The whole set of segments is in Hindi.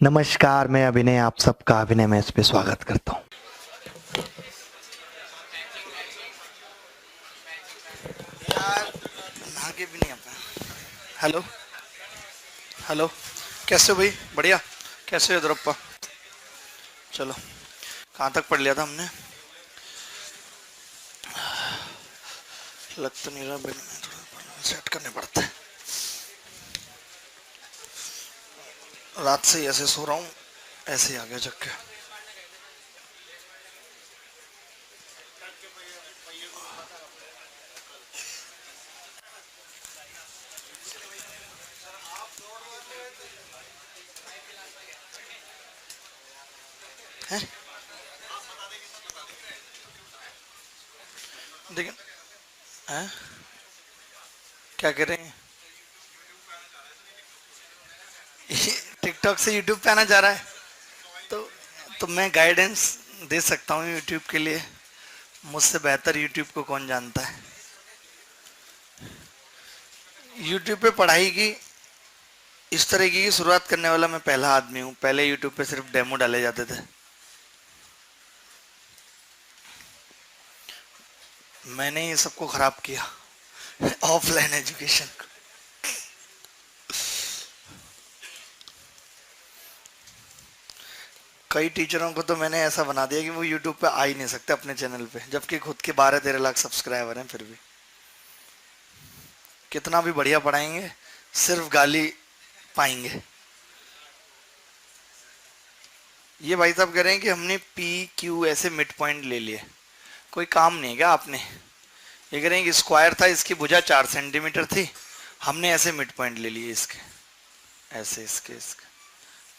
नमस्कार, मैं अभिनय आप सबका अभिनय में इस पे स्वागत करता हूँ। यार आगे भी नहीं आता। हेलो हेलो, कैसे हो भाई? बढ़िया। कैसे हो द्रप्पा? चलो, कहाँ तक पढ़ लिया था हमने? लग तो नहीं रहा, बिल में थोड़ा सेट करने पड़ते हैं। रात से ही ऐसे सो रहा हूँ, ऐसे ही आ गया जग के। हैं? लेकिन हैं? क्या कह रहे हैं? टिकटॉक से यूट्यूब पे आना चाह रहा है? तो तो मैं गाइडेंस दे सकता हूँ यूट्यूब के लिए। मुझसे बेहतर यूट्यूब को कौन जानता है। यूट्यूब पे पढ़ाई की इस तरीके की शुरुआत करने वाला मैं पहला आदमी हूँ। पहले यूट्यूब पे सिर्फ डेमो डाले जाते थे। मैंने ये सबको खराब किया, ऑफलाइन एजुकेशन को। कई टीचरों को तो मैंने ऐसा बना दिया कि वो यूट्यूब पे आ ही नहीं सकते अपने चैनल पे, जबकि खुद के 12-13 लाख सब्सक्राइबर हैं। फिर भी कितना भी बढ़िया पढ़ाएंगे, सिर्फ गाली पाएंगे। ये भाई साहब कह रहे हैं कि हमने पी क्यू ऐसे मिड पॉइंट ले लिए, कोई काम नहीं है क्या आपने? ये कह रहे हैं कि स्क्वायर था, इसकी भुजा 4 सेंटीमीटर थी, हमने ऐसे मिड पॉइंट ले लिए इसके, ऐसे इसके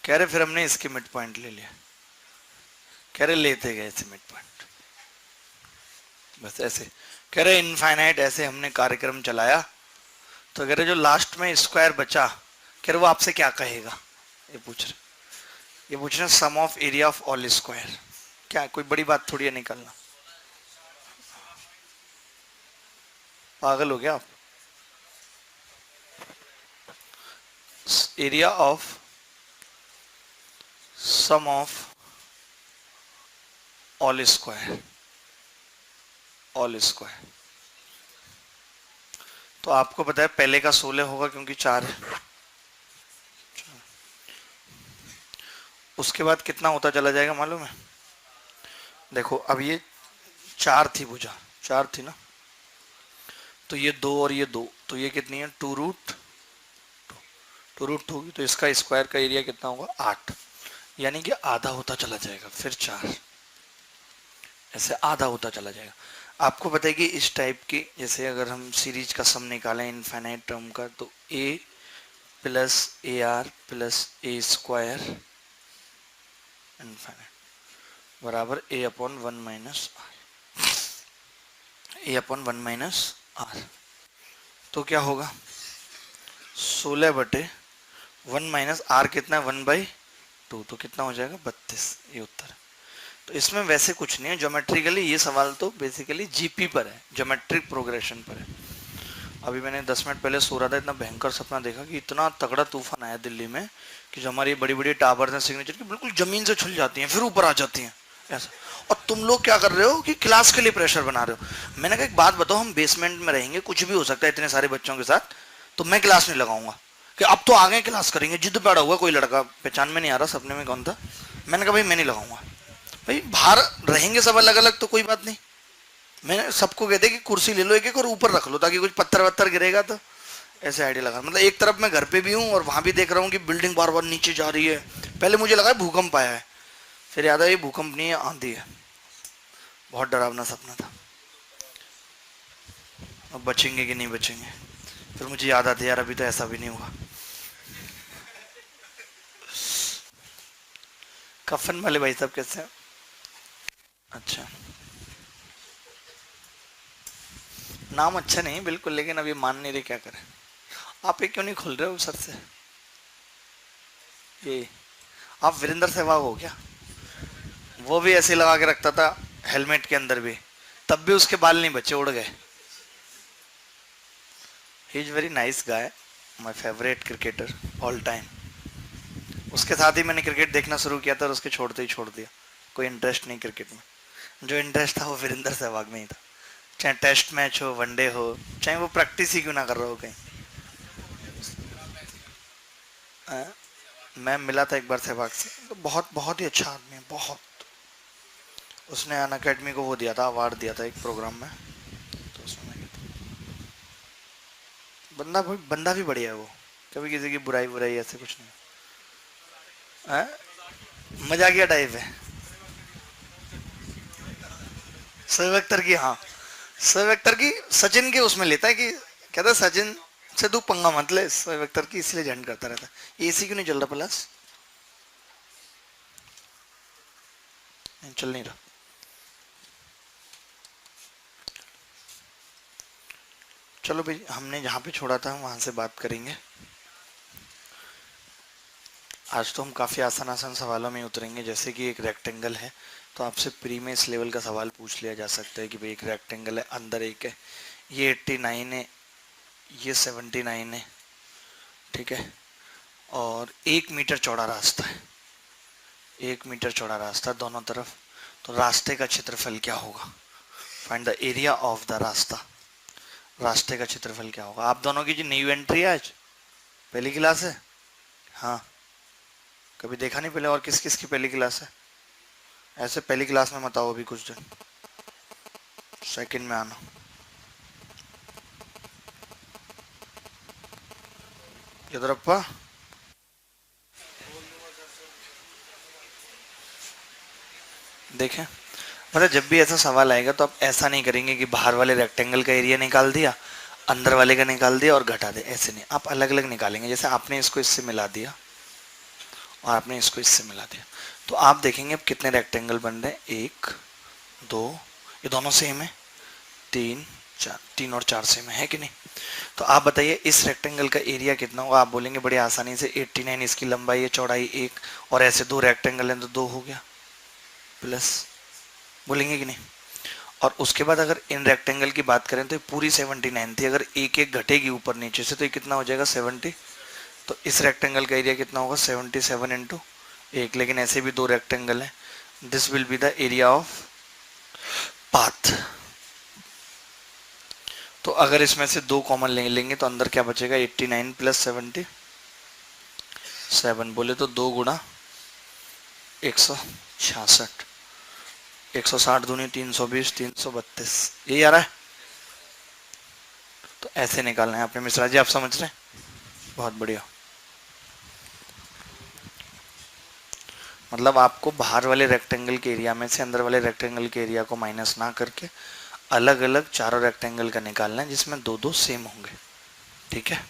कह रहे फिर हमने इसके मिड पॉइंट ले लिया। कह रहे लेते गए ऐसे मिड पॉइंट, बस ऐसे। कह रहे इनफाइनाइट ऐसे हमने कार्यक्रम चलाया। तो कह रहे जो लास्ट में स्क्वायर बचा, कह रहे वो आपसे क्या कहेगा? ये पूछ रहे sum of area of all square. क्या कोई बड़ी बात थोड़ी है निकालना? पागल हो गया आप? Area of sum of all square, all square. तो आपको पता है पहले का 16 होगा क्योंकि 4 है। उसके बाद कितना होता चला जाएगा मालूम है? देखो अब ये 4 थी भुजा, 4 थी ना, तो ये 2 और ये 2, तो ये कितनी है? 2√2 होगी, तो इसका स्क्वायर का एरिया कितना होगा? 8। यानी कि आधा होता चला जाएगा, फिर 4, ऐसे आधा होता चला जाएगा। आपको पता है कि इस टाइप की, जैसे अगर हम सीरीज का सम निकालें इनफाइनाइट टर्म का, तो a plus A R plus A square infinite बराबर a/1 - r। तो क्या होगा? 16/1 - r कितना है? 1/2। तो कितना हो जाएगा? 32। ये उत्तर है। तो इसमें वैसे कुछ नहीं है ज्योमेट्रिकली, ये सवाल तो बेसिकली जीपी पर है, ज्योमेट्रिक प्रोग्रेशन पर है। अभी मैंने 10 मिनट पहले सो रहा था, इतना भयंकर सपना देखा कि इतना तगड़ा तूफान आया दिल्ली में कि जो हमारी बड़ी बड़ी टावर्स हैं सिग्नेचर की, बिल्कुल जमीन से छुल जाती हैं, फिर ऊपर आ जाती हैं ऐसा। और तुम लोग क्या कर रहे हो कि क्लास के लिए प्रेशर बना रहे हो। मैंने कहा एक बात बताओ, हम बेसमेंट में रहेंगे, कुछ भी हो सकता है इतने सारे बच्चों के साथ, तो मैं क्लास नहीं लगाऊंगा कि अब तो आगे क्लास करेंगे। जिद पड़ा हुआ कोई लड़का, पहचान में नहीं आ रहा, सपने में कौन था। मैंने कहा भाई मैं नहीं लगाऊंगा। भाई बाहर रहेंगे सब अलग अलग तो कोई बात नहीं, मैंने सबको कहते कि कुर्सी ले लो एक एक और ऊपर रख लो, ताकि कुछ पत्थर वत्थर गिरेगा तो ऐसे आइडिया लगा। मतलब एक तरफ मैं घर पे भी हूँ और वहां भी देख रहा हूँ कि बिल्डिंग बार बार नीचे जा रही है। पहले मुझे लगा भूकंप आया है, फिर याद आया ये भूकंप नहीं है, आंधी है। बहुत डरावना सपना था। अब बचेंगे कि नहीं बचेंगे? फिर मुझे याद आती यार अभी तो ऐसा भी नहीं हुआ। कफन वाले भाई साहब कैसे हैं? अच्छा, नाम अच्छा नहीं बिल्कुल, लेकिन अभी मान नहीं रहे, क्या करें। आप ये क्यों नहीं खुल रहे हो सर से? ये आप वीरेंद्र सहवाग हो क्या? वो भी ऐसे लगा के रखता था हेलमेट के अंदर भी, तब भी उसके बाल नहीं बचे, उड़ गए। He is very nice guy, my favourite cricketer all time. उसके साथ ही मैंने क्रिकेट देखना शुरू किया था और उसके छोड़ते ही छोड़ दिया, कोई इंटरेस्ट नहीं क्रिकेट में। जो इंटरेस्ट था वो वीरेंद्र सहवाग में ही था, चाहे टेस्ट मैच हो, वनडे हो, चाहे वो प्रैक्टिस ही क्यों ना कर रहा हो कहीं। हाँ, मैं मिला था एक बार सहवाग से, तो बहुत बहुत ही अच्छा आदमी है, बहुत। उसने अन अकेडमी को वो दिया था, अवार्ड दिया था एक प्रोग्राम में, तो उसमें मैं गया था। बंदा भी बढ़िया है वो, कभी किसी की बुराई बुराई ऐसे कुछ नहीं। हाँ? मजाकिया टाइप है शोएब अख्तर की। हाँ, शोएब अख्तर की सचिन के उसमें लेता है कि कहता है सचिन से तू पंगा मत ले, शोएब अख्तर की इसलिए झंड करता रहता है। एसी क्यों नहीं चल रहा प्लस? चल नहीं रहा। चलो भाई, हमने जहाँ पे छोड़ा था वहां से बात करेंगे। आज तो हम काफ़ी आसान आसान सवालों में उतरेंगे, जैसे कि एक रेक्टेंगल है, तो आपसे प्री में इस लेवल का सवाल पूछ लिया जा सकता है कि भाई एक रेक्टेंगल है, अंदर एक है, ये 89 है, ये 79 है, ठीक है, और 1 मीटर चौड़ा रास्ता है, 1 मीटर चौड़ा रास्ता दोनों तरफ, तो रास्ते का क्षेत्रफल क्या होगा? Find the area of the रास्ता। रास्ते का क्षेत्रफल क्या होगा? आप दोनों की जो न्यू एंट्री है आज, पहली क्लास है? हाँ, कभी देखा नहीं पहले? और किस किस की पहली क्लास है? ऐसे पहली क्लास में मत आओ अभी कुछ दिन, सेकंड में आना। यद्रप्पा, देखें, मतलब जब भी ऐसा सवाल आएगा तो आप ऐसा नहीं करेंगे कि बाहर वाले रेक्टेंगल का एरिया निकाल दिया, अंदर वाले का निकाल दिया और घटा दे, ऐसे नहीं, आप अलग अलग निकालेंगे। जैसे आपने इसको इससे मिला दिया और आपने इसको इससे मिला दिया, तो आप देखेंगे अब कितने रेक्टेंगल बन रहे हैं। 1 2, ये दोनों सेम है, 3 4, 3 और 4 सेम है कि नहीं? तो आप बताइए इस रेक्टेंगल का एरिया कितना होगा? आप बोलेंगे बड़ी आसानी से 89, इसकी लंबाई है, चौड़ाई 1, और ऐसे 2 रेक्टेंगल हैं तो 2 हो गया, प्लस, बोलेंगे कि नहीं? और उसके बाद अगर इन रेक्टेंगल की बात करें तो ये पूरी 79 थी, अगर एक एक घटेगी ऊपर नीचे से तो ये कितना हो जाएगा? 70। तो इस रेक्टेंगल का एरिया कितना होगा? 77 इंटू 1, लेकिन ऐसे भी 2 रेक्टेंगल है, this will be the area of path. तो अगर इसमें से 2 कॉमन ले लेंगे तो अंदर क्या बचेगा? 89 प्लस 77, बोले तो 2 गुणा 166, 160 दूनी 320, 332, यही आ रहा है। तो ऐसे निकालना है आपने मिश्रा जी, आप समझ रहे हैं? बहुत बढ़िया। मतलब आपको बाहर वाले रेक्टेंगल के एरिया में से अंदर वाले रेक्टेंगल के एरिया को माइनस ना करके अलग अलग चारों रेक्टेंगल का निकालना है जिसमें 2 2 सेम होंगे, ठीक है?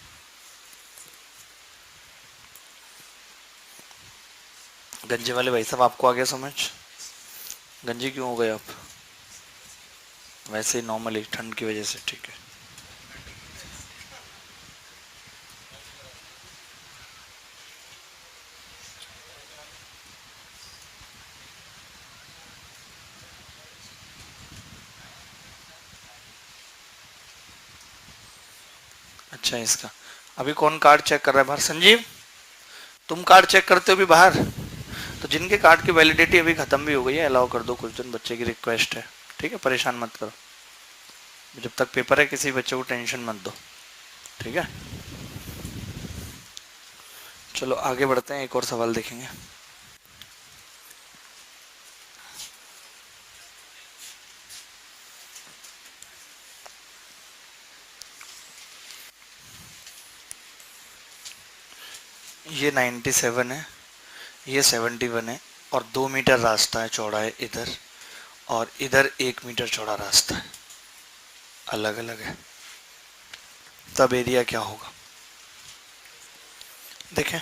गंजे वाले भाई साहब, आपको आ गया समझ? गंजे क्यों हो गए आप? वैसे ही नॉर्मली ठंड की वजह से, ठीक है। अच्छा, इसका अभी कौन कार्ड चेक कर रहा है बाहर? संजीव, तुम कार्ड चेक करते हो भी बाहर? तो जिनके कार्ड की वैलिडिटी अभी खत्म भी हो गई है, अलाउ कर दो कुछ दिन, बच्चे की रिक्वेस्ट है, ठीक है? परेशान मत करो, जब तक पेपर है किसी बच्चे को टेंशन मत दो, ठीक है? चलो आगे बढ़ते हैं, एक और सवाल देखेंगे। ये 97 है, ये 71 है, और 2 मीटर रास्ता है, चौड़ा है इधर, और इधर 1 मीटर चौड़ा रास्ता है, अलग अलग है, तब एरिया क्या होगा? देखें,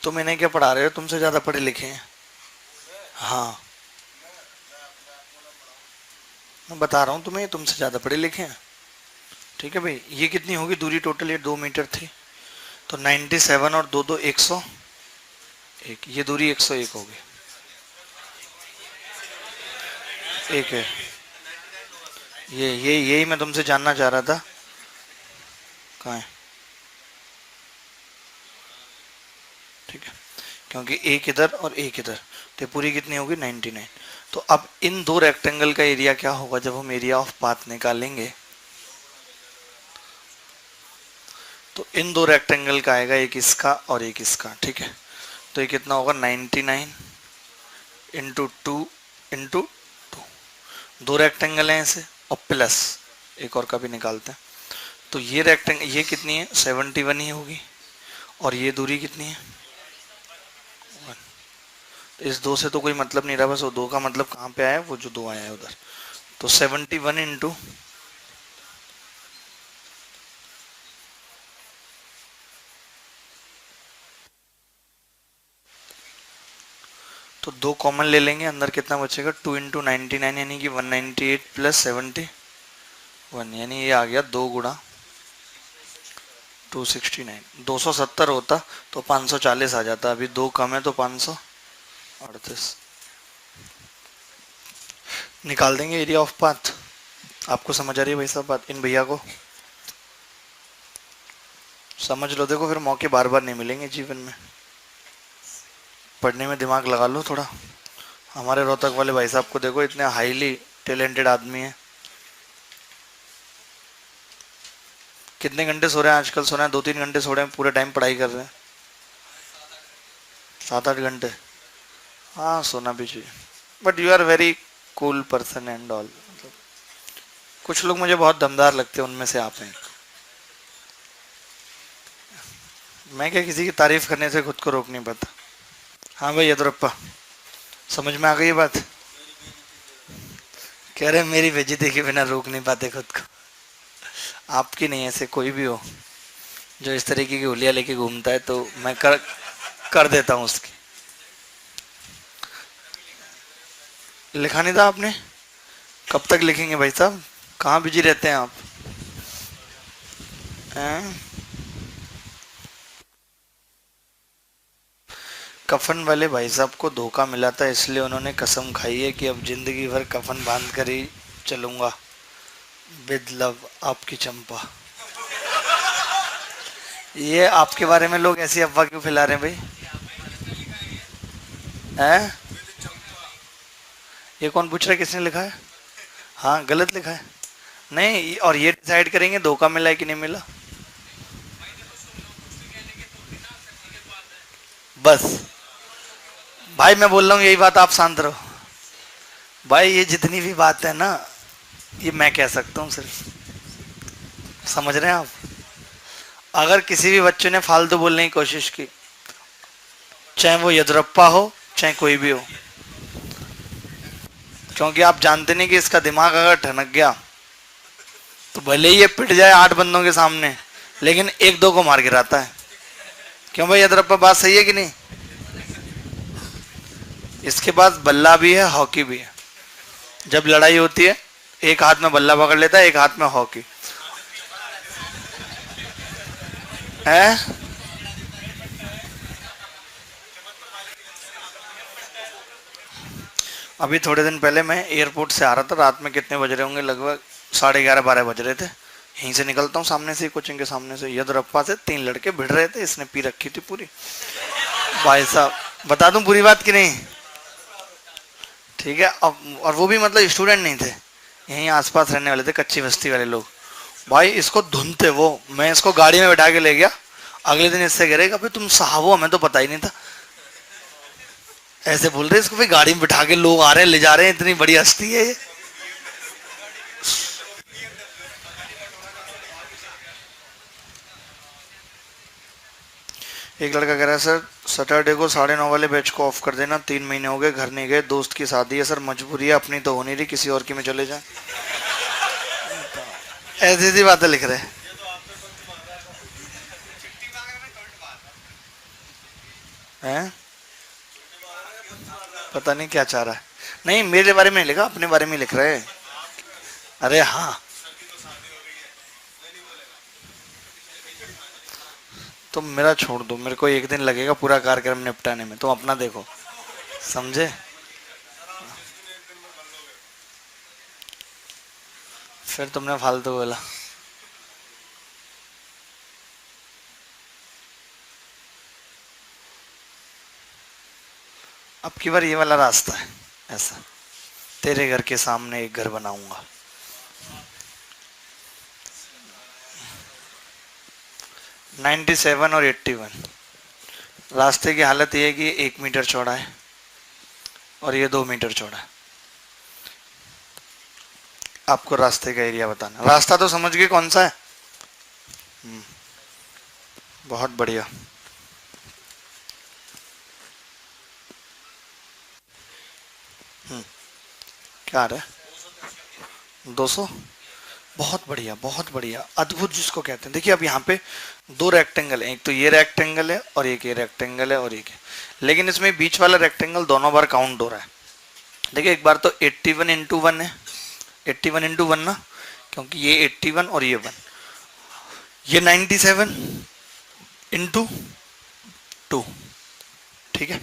तुम इन्हें क्या पढ़ा रहे हो? तुमसे ज्यादा पढ़े लिखे हैं। हाँ, मैं बता रहा हूँ तुम्हें, तुमसे ज्यादा पढ़े लिखे हैं, ठीक है भाई? ये कितनी होगी दूरी टोटल? ये 2 मीटर थी, तो 97 और 2 2 101, ये दूरी 101 होगी, एक है ये यही मैं तुमसे जानना चाह रहा था, कहाँ है? क्योंकि एक इधर और एक इधर, तो पूरी कितनी होगी 99। तो अब इन दो रेक्टेंगल का एरिया क्या होगा जब हम एरिया ऑफ पाथ निकालेंगे, तो इन दो रेक्टेंगल का आएगा, एक इसका और एक इसका, ठीक है। तो ये कितना होगा 99 इंटू 2 इंटू 2, दो रेक्टेंगल हैं ऐसे, और प्लस एक और का भी निकालते हैं। तो ये रेक्टेंगल ये कितनी है 71 ही होगी, और ये दूरी कितनी है 1। तो इस दो से तो कोई मतलब नहीं रहा, बस वो दो का मतलब कहाँ पे आया, वो जो दो आया है उधर। तो 71 इंटू, तो दो कॉमन ले लेंगे, अंदर कितना बचेगा 2 इंटू 99 यानी कि 198 प्लस 71, यानी ये आ गया 2 गुणा 269, 270 होता तो 540 आ जाता, अभी दो कम है तो 538। निकाल देंगे एरिया ऑफ पाथ। आपको समझ आ रही है भाई साहब बात, इन भैया को समझ लो। देखो फिर मौके बार बार नहीं मिलेंगे जीवन में, पढ़ने में दिमाग लगा लो थोड़ा। हमारे रोहतक वाले भाई साहब को देखो, इतने हाईली टैलेंटेड आदमी है। कितने घंटे सो रहे हैं आजकल? सो रहे हैं 2-3 घंटे सो रहे हैं, पूरे टाइम पढ़ाई कर रहे हैं 7-8 घंटे। हाँ सोना भी चाहिए, but you are very cool person and all. कुछ लोग मुझे बहुत दमदार लगते हैं, उनमें से आप हैं। मैं क्या किसी की तारीफ करने से खुद को रोक नहीं पाता। हाँ भाई यदुरप्पा, समझ में आ गई ये बात? कह रहे मेरी बेइज्जती के बिना रोक नहीं पाते खुद को। आपकी नहीं, ऐसे कोई भी हो जो इस तरीके की हुलिया लेके घूमता है तो मैं कर देता हूँ उसकी। लिखा नहीं था आपने? कब तक लिखेंगे भाई साहब, कहाँ बिजी रहते हैं आप हैं? कफन वाले भाई साहब को धोखा मिला था, इसलिए उन्होंने कसम खाई है कि अब जिंदगी भर कफन बांध कर ही चलूंगा। विद लव, आपकी चंपा। ये आपके बारे में लोग ऐसी अफवाह क्यों फैला रहे हैं भाई? हैं? ये कौन पूछ रहा है किसने लिखा है? हाँ गलत लिखा है। नहीं, और ये डिसाइड करेंगे धोखा मिला है कि नहीं मिला। बस भाई मैं बोल रहा हूँ यही बात, आप शांत रहो भाई। ये जितनी भी बात है ना, ये मैं कह सकता हूँ सिर्फ, समझ रहे हैं आप? अगर किसी भी बच्चे ने फालतू बोलने की कोशिश की, चाहे वो यदुरप्पा हो चाहे कोई भी हो, क्योंकि आप जानते नहीं कि इसका दिमाग अगर ठनक गया तो भले ही ये पिट जाए 8 बंदों के सामने, लेकिन 1-2 को मार गिराता है। क्यों भाई यदुरप्पा, बात सही है कि नहीं? इसके पास बल्ला भी है, हॉकी भी है। जब लड़ाई होती है एक हाथ में बल्ला पकड़ लेता है, एक हाथ में हॉकी है। अभी थोड़े दिन पहले मैं एयरपोर्ट से आ रहा था, रात में कितने बज रहे होंगे, लगभग 11:30-12 बज रहे थे। यहीं से निकलता हूँ सामने से, कोचिंग के सामने से, यदुरप्पा से 3 लड़के भिड़ रहे थे। इसने पी रखी थी पूरी। भाई साहब बता दूं पूरी बात कि नहीं? ठीक है। अब और वो भी मतलब स्टूडेंट नहीं थे, यहीं आसपास रहने वाले थे, कच्ची बस्ती वाले लोग। भाई इसको धुन थे वो, मैं इसको गाड़ी में बैठा के ले गया। अगले दिन इससे कह रहे कि तुम साहब हो, हमें तो पता ही नहीं था। ऐसे बोल रहे इसको, भाई गाड़ी में बिठा के लोग आ रहे हैं ले जा रहे हैं, इतनी बड़ी हस्ती है ये। एक लड़का कह रहा है सर सैटरडे को 9:30 वाले बैच को ऑफ कर देना, 3 महीने हो गए घर नहीं गए, दोस्त की शादी है सर, मजबूरी है, अपनी तो हो नहीं रही, किसी और की में चले जाए। ऐसी ऐसी बातें लिख रहे हैं। पता नहीं क्या चाह रहा है। नहीं मेरे बारे में लिखा, अपने बारे में लिख रहे हैं। अरे हाँ, तुम मेरा छोड़ दो, मेरे को एक दिन लगेगा पूरा कार्यक्रम निपटाने में, तुम अपना देखो, समझे? फिर तुमने फालतू बोला। अब की बार ये वाला रास्ता है ऐसा, तेरे घर के सामने एक घर बनाऊंगा। नाइन्टी सेवन और 81, रास्ते की हालत ये है कि 1 मीटर चौड़ा है और ये 2 मीटर चौड़ा है। आपको रास्ते का एरिया बताना, रास्ता तो समझ गए कौन सा है। बहुत बढ़िया। क्या आ रहा है? 200। बहुत बढ़िया, बहुत बढ़िया, अद्भुत जिसको कहते हैं। देखिए अब यहाँ पे दो रेक्टेंगल है, एक तो ये रेक्टेंगल है और एक ये रेक्टेंगल है और एक है, लेकिन इसमें बीच वाला रेक्टेंगल दोनों बार काउंट हो रहा है। देखिए एक बार तो 81 इंटू 1 है, 81 इंटू 1 ना, क्योंकि ये 81 और ये 1, ये 97 इंटू 2, ठीक है।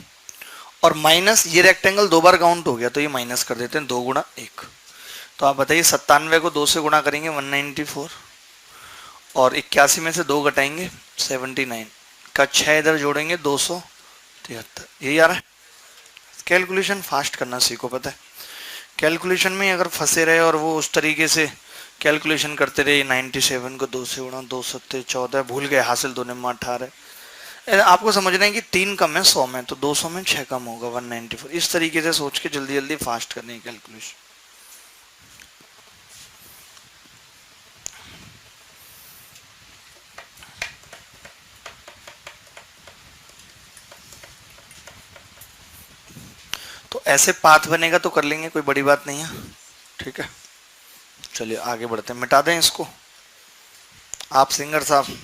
और माइनस ये रेक्टेंगल दो बार काउंट हो गया तो ये माइनस कर देते हैं, 2 गुणा 1। तो आप बताइए 97 को 2 से गुणा करेंगे 194, और 81 में से 2 घटाएंगे 79 का 6 इधर जोड़ेंगे 273। यही आ रहा है। कैलकुलेशन फास्ट करना सीखो, पता है कैलकुलेशन में अगर फंसे रहे और वो उस तरीके से कैलकुलेशन करते रहे, 97 को 2 से गुणा 2 सत्ते 14, भूल गए, हासिल 2 में 18। आपको समझना है कि 3 कम है 100 में, तो 200 में 6 कम होगा 194। इस तरीके से सोच के जल्दी जल्दी फास्ट करने की कैलकुलेशन। तो ऐसे पाथ बनेगा तो कर लेंगे, कोई बड़ी बात नहीं है, ठीक है। चलिए आगे बढ़ते हैं, मिटा दें इसको। आप सिंगर साहब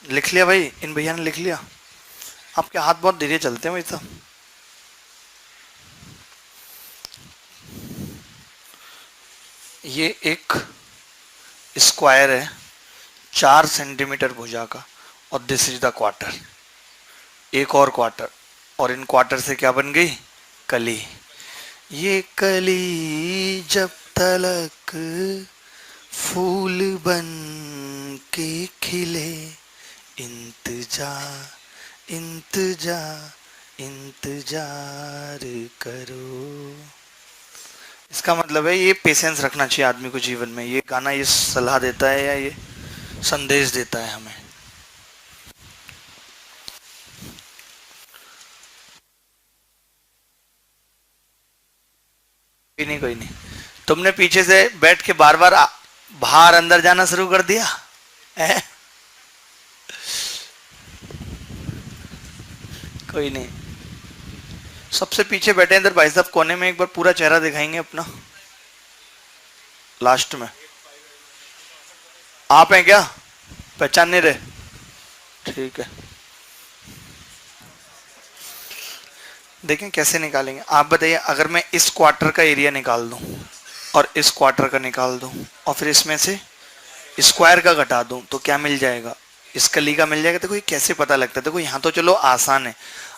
लिख लिया भाई, इन भैया ने लिख लिया। आपके हाथ बहुत धीरे चलते हैं भाई साहब। ये एक स्क्वायर है 4 सेंटीमीटर भुजा का, और दिस इज द क्वार्टर, एक और क्वार्टर, और इन क्वार्टर से क्या बन गई? कली। ये कली जब तलक फूल बन के खिले, इंतजार करो। इसका मतलब है ये पेशेंस रखना चाहिए आदमी को जीवन में। ये गाना ये सलाह देता है या ये संदेश देता है हमें। कोई नहीं, कोई नहीं। तुमने पीछे से बैठ के बार बार बाहर अंदर जाना शुरू कर दिया है? कोई नहीं, सबसे पीछे बैठे इधर भाई साहब कोने में, एक बार पूरा चेहरा दिखाएंगे अपना लास्ट में। आप हैं क्या? पहचान नहीं रहे? ठीक है, देखें कैसे निकालेंगे। आप बताइए, अगर मैं इस क्वार्टर का एरिया निकाल दूं और इस क्वार्टर का निकाल दूं और फिर इसमें से स्क्वायर का घटा दूं तो क्या मिल जाएगा? इस कली का मिल जाएगा। देखो ये कैसे पता लगता है, देखो यहाँ तो चलो आसान है।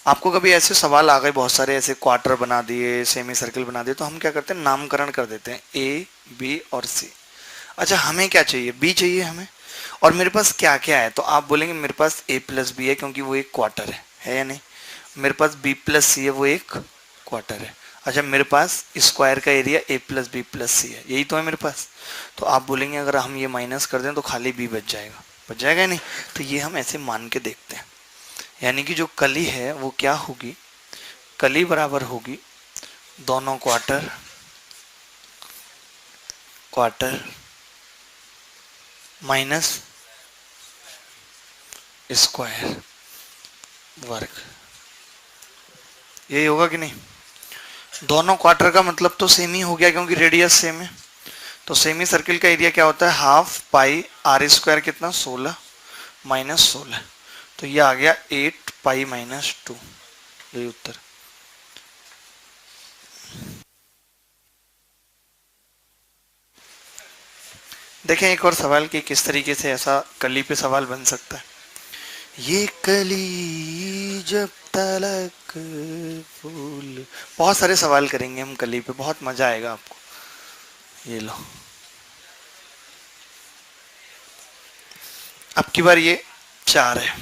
आपको कभी ऐसे सवाल आ गए बहुत सारे, ऐसे क्वार्टर बना दिए, सेमी सर्कल बना दिए, तो हम क्या करते हैं, नामकरण कर देते हैं ए बी और सी। अच्छा हमें क्या चाहिए? बी चाहिए हमें। और मेरे पास क्या क्या है? तो आप बोलेंगे मेरे पास ए प्लस बी है क्योंकि वो एक क्वार्टर है या नहीं? मेरे पास बी प्लस सी है, वो एक क्वार्टर है। अच्छा मेरे पास स्क्वायर का area A plus B plus C है, यही तो है मेरे पास। तो आप बोलेंगे अगर हम ये माइनस कर दें तो खाली बी बच जाएगा, बच जाएगा नहीं? तो ये हम ऐसे मान के देखते हैं, यानी कि जो कली है वो क्या होगी, कली बराबर होगी दोनों क्वार्टर क्वार्टर माइनस स्क्वायर वर्ग। यही होगा कि नहीं? दोनों क्वार्टर का मतलब तो सेम ही हो गया क्योंकि रेडियस सेम है। तो सेमी सर्किल का एरिया क्या होता है? हाफ पाई आर स्क्वायर, कितना? 16 माइनस 16। तो ये आ गया 8 पाई माइनस 2, यही उत्तर। देखें एक और सवाल कि किस तरीके से ऐसा कली पे सवाल बन सकता है। ये कली जब तलक फूल, बहुत सारे सवाल करेंगे हम कली पे, बहुत मजा आएगा आपको। ये लो, अब की बार ये 4 है,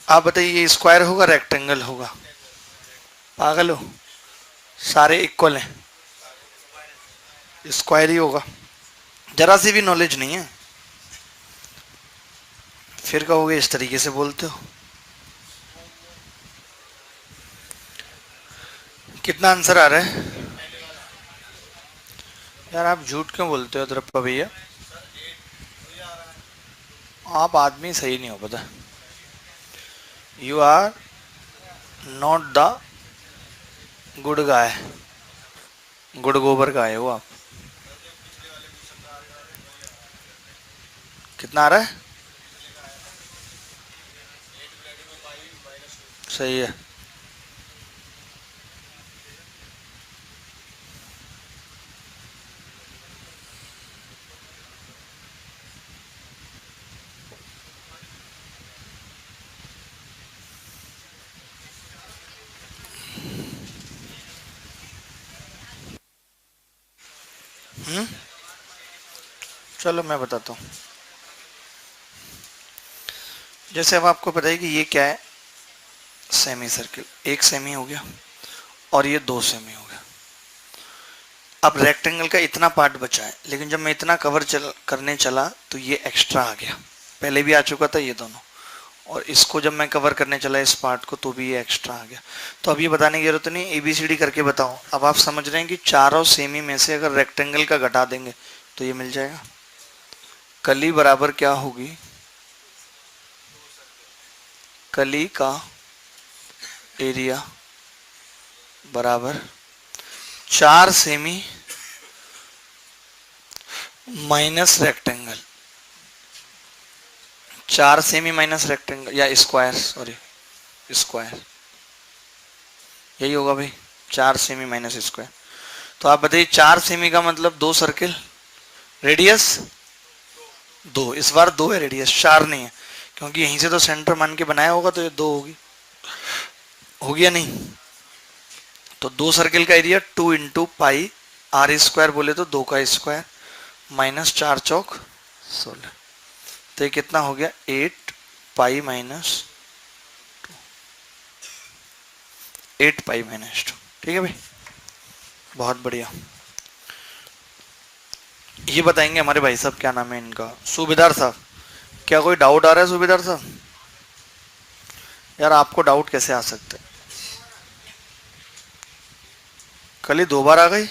आप बताइए ये स्क्वायर होगा रेक्टेंगल होगा? पागल हो, सारे इक्वल हैं, स्क्वायर ही होगा। जरा सी भी नॉलेज नहीं है, फिर कहोगे इस तरीके से बोलते हो। कितना आंसर आ रहा है यार? आप झूठ क्यों बोलते हो द्रप्पा भैया? आप आदमी सही नहीं हो पता। You are not the good guy, गुड़ गोबर का है वो आप। कितना आ रहा है? सही है। चलो मैं बताता हूँ। जैसे अब आपको पता है कि ये क्या है, सेमी सर्किल, एक सेमी हो गया और ये दो सेमी हो गया। अब रेक्टेंगल का इतना पार्ट बचा है, लेकिन जब मैं इतना कवर करने चला तो ये एक्स्ट्रा आ गया। पहले भी आ चुका था ये दोनों, और इसको जब मैं कवर करने चला इस पार्ट को तो भी ये एक्स्ट्रा आ गया। तो अब ये बताने की जरूरत नहीं, ABCD करके बताओ। अब आप समझ रहे हैं कि चारों सेमी में से अगर रेक्टेंगल का घटा देंगे तो ये मिल जाएगा। कली बराबर क्या होगी? कली का एरिया बराबर 4 semi minus rectangle. 4 semi minus rectangle या स्क्वायर, सॉरी स्क्वायर, यही होगा भाई, 4 सेमी माइनस स्क्वायर। तो आप बताइए 4 सेमी का मतलब 2 सर्किल, रेडियस 2, इस बार 2 है रेडियस, 4 नहीं है, क्योंकि यहीं से तो सेंटर मान के बनाया होगा तो ये 2 होगी, हो गया नहीं? तो 2 सर्किल का area 2 into pi r square, बोले तो 2 का स्क्वायर माइनस 4 चौक 16। तो ये कितना हो गया? 8 पाई माइनस 8 पाई माइनस 2। ठीक है भाई, बहुत बढ़िया। ये बताएंगे हमारे भाई साहब, क्या नाम है इनका, सूबेदार साहब। क्या कोई डाउट आ रहा है सूबेदार साहब? यार आपको डाउट कैसे आ सकते हैं? कल ही 2 बार आ गई।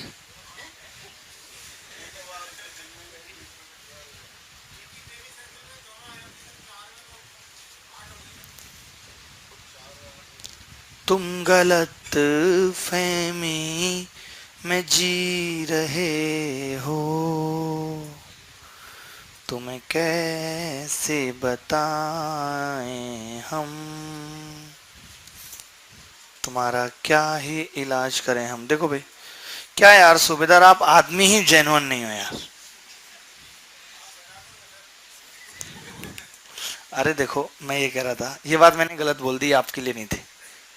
तुम गलत फहमी में जी रहे हो, तुम्हें कैसे बताएं हम, तुम्हारा क्या ही इलाज करें हम। देखो भाई, क्या यार सूबेदार, आप आदमी ही जेन्युइन नहीं हो यार। अरे देखो, मैं ये कह रहा था, ये बात मैंने गलत बोल दी, आपके लिए नहीं थी,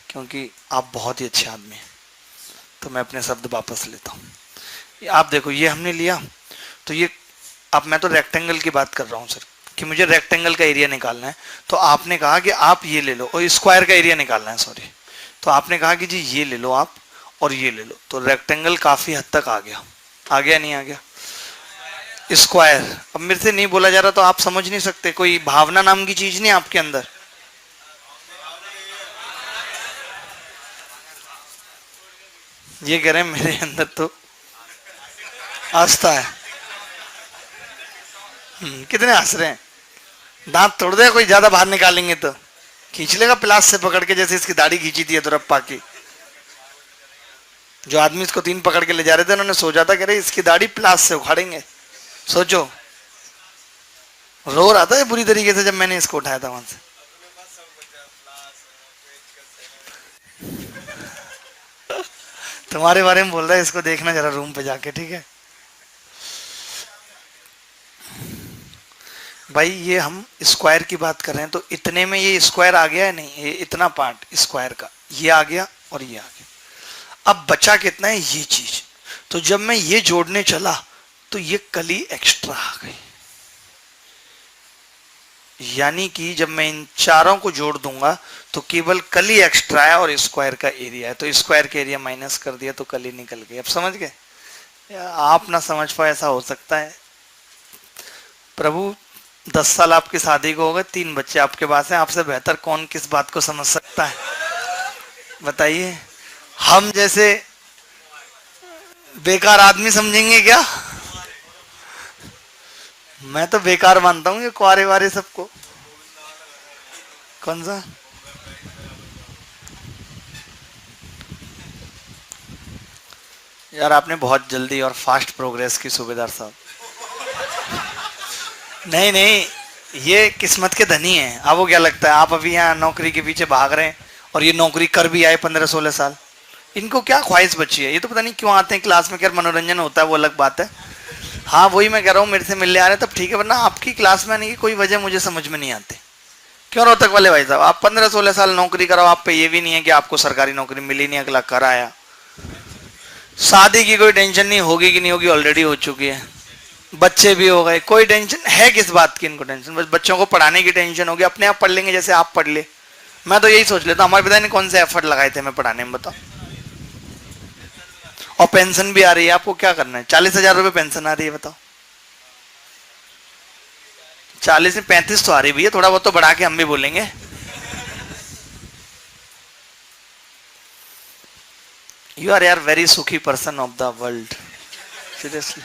क्योंकि आप बहुत ही अच्छे आदमी हैं, तो मैं अपने शब्द वापस लेता हूँ। आप देखो, ये हमने लिया, तो ये, अब मैं तो रेक्टेंगल की बात कर रहा हूँ सर, कि मुझे रेक्टेंगल का एरिया निकालना है। तो आपने कहा कि आप ये ले लो, और स्क्वायर का एरिया निकालना है, सॉरी। तो आपने कहा कि जी ये ले लो आप और ये ले लो, तो रेक्टेंगल काफी हद तक आ गया। आ गया नहीं आ गया? स्क्वायर, अब मेरे से नहीं बोला जा रहा तो आप समझ नहीं सकते, कोई भावना नाम की चीज नहीं आपके अंदर। ये कह रहे हैं मेरे अंदर तो आस्था है। कितने हंस रहे हैं? दांत तोड़ दे कोई ज्यादा बाहर निकालेंगे तो, खींच लेगा प्लास से पकड़ के, जैसे इसकी दाढ़ी खींची थी दुरप्पा की। जो आदमी इसको 3 पकड़ के ले जा रहे थे, उन्होंने सोचा था, कह रहे इसकी दाढ़ी प्लास से उखाड़ेंगे। सोचो, रो रहा था बुरी तरीके से जब मैंने इसको उठाया था वहां से। तुम्हारे बारे में बोल रहा है, इसको देखना जरा रूम पे जाके, ठीक है भाई। ये हम स्क्वायर की बात कर रहे हैं, तो इतने में ये स्क्वायर आ गया है नहीं, ये इतना पार्ट स्क्वायर का ये आ गया और ये आ गया। अब बचा कितना है? ये चीज। तो जब मैं ये जोड़ने चला तो ये कली एक्स्ट्रा आ गई। यानी कि जब मैं इन चारों को जोड़ दूंगा तो केवल कल ही एक्स्ट्रा है और स्क्वायर का एरिया है, तो स्क्वायर का एरिया माइनस कर दिया तो कल ही निकल गई। अब समझ गए? आप ना समझ पाए ऐसा हो सकता है। प्रभु 10 साल आपकी शादी को हो गए, 3 बच्चे आपके पास हैं, आपसे बेहतर कौन किस बात को समझ सकता है बताइए? हम जैसे बेकार आदमी समझेंगे क्या? मैं तो बेकार मानता हूँ ये कुआरे वारे सबको। कौन सा? यार आपने बहुत जल्दी और फास्ट प्रोग्रेस की सूबेदार साहब। नहीं नहीं, ये किस्मत के धनी हैं। आपको क्या लगता है आप अभी यहाँ नौकरी के पीछे भाग रहे हैं और ये नौकरी कर भी आए 15-16 साल? इनको क्या ख्वाहिश बची है? ये तो पता नहीं क्यों आते हैं क्लास में। क्या मनोरंजन होता है वो अलग बात है। हाँ वही मैं कह रहा हूँ, मेरे से मिलने आ रहे तब ठीक है, वरना आपकी क्लास में आने की कोई वजह मुझे समझ में नहीं आती। क्यों रोहतक वाले भाई साहब, आप 15-16 साल नौकरी करो, आप पे ये भी नहीं है कि आपको सरकारी नौकरी मिली नहीं, अगला कर आया। शादी की कोई टेंशन नहीं, होगी कि नहीं होगी ऑलरेडी हो चुकी है, बच्चे भी हो गए, कोई टेंशन है किस बात की इनको टेंशन? बस बच्चों को पढ़ाने की टेंशन होगी, अपने आप पढ़ लेंगे जैसे आप पढ़ ले। मैं तो यही सोच लेता, हमारे पिता ने कौन से एफर्ट लगाए थे मैं पढ़ाने में, बताओ। और पेंशन भी आ रही है, आपको क्या करना है? 40,000 रुपये पेंशन आ रही है, बताओ। 40 में 35 तो आ रही भैया, थोड़ा बहुत तो बढ़ा के हम भी बोलेंगे। यू आर यार वेरी सुखी person of the world, seriously.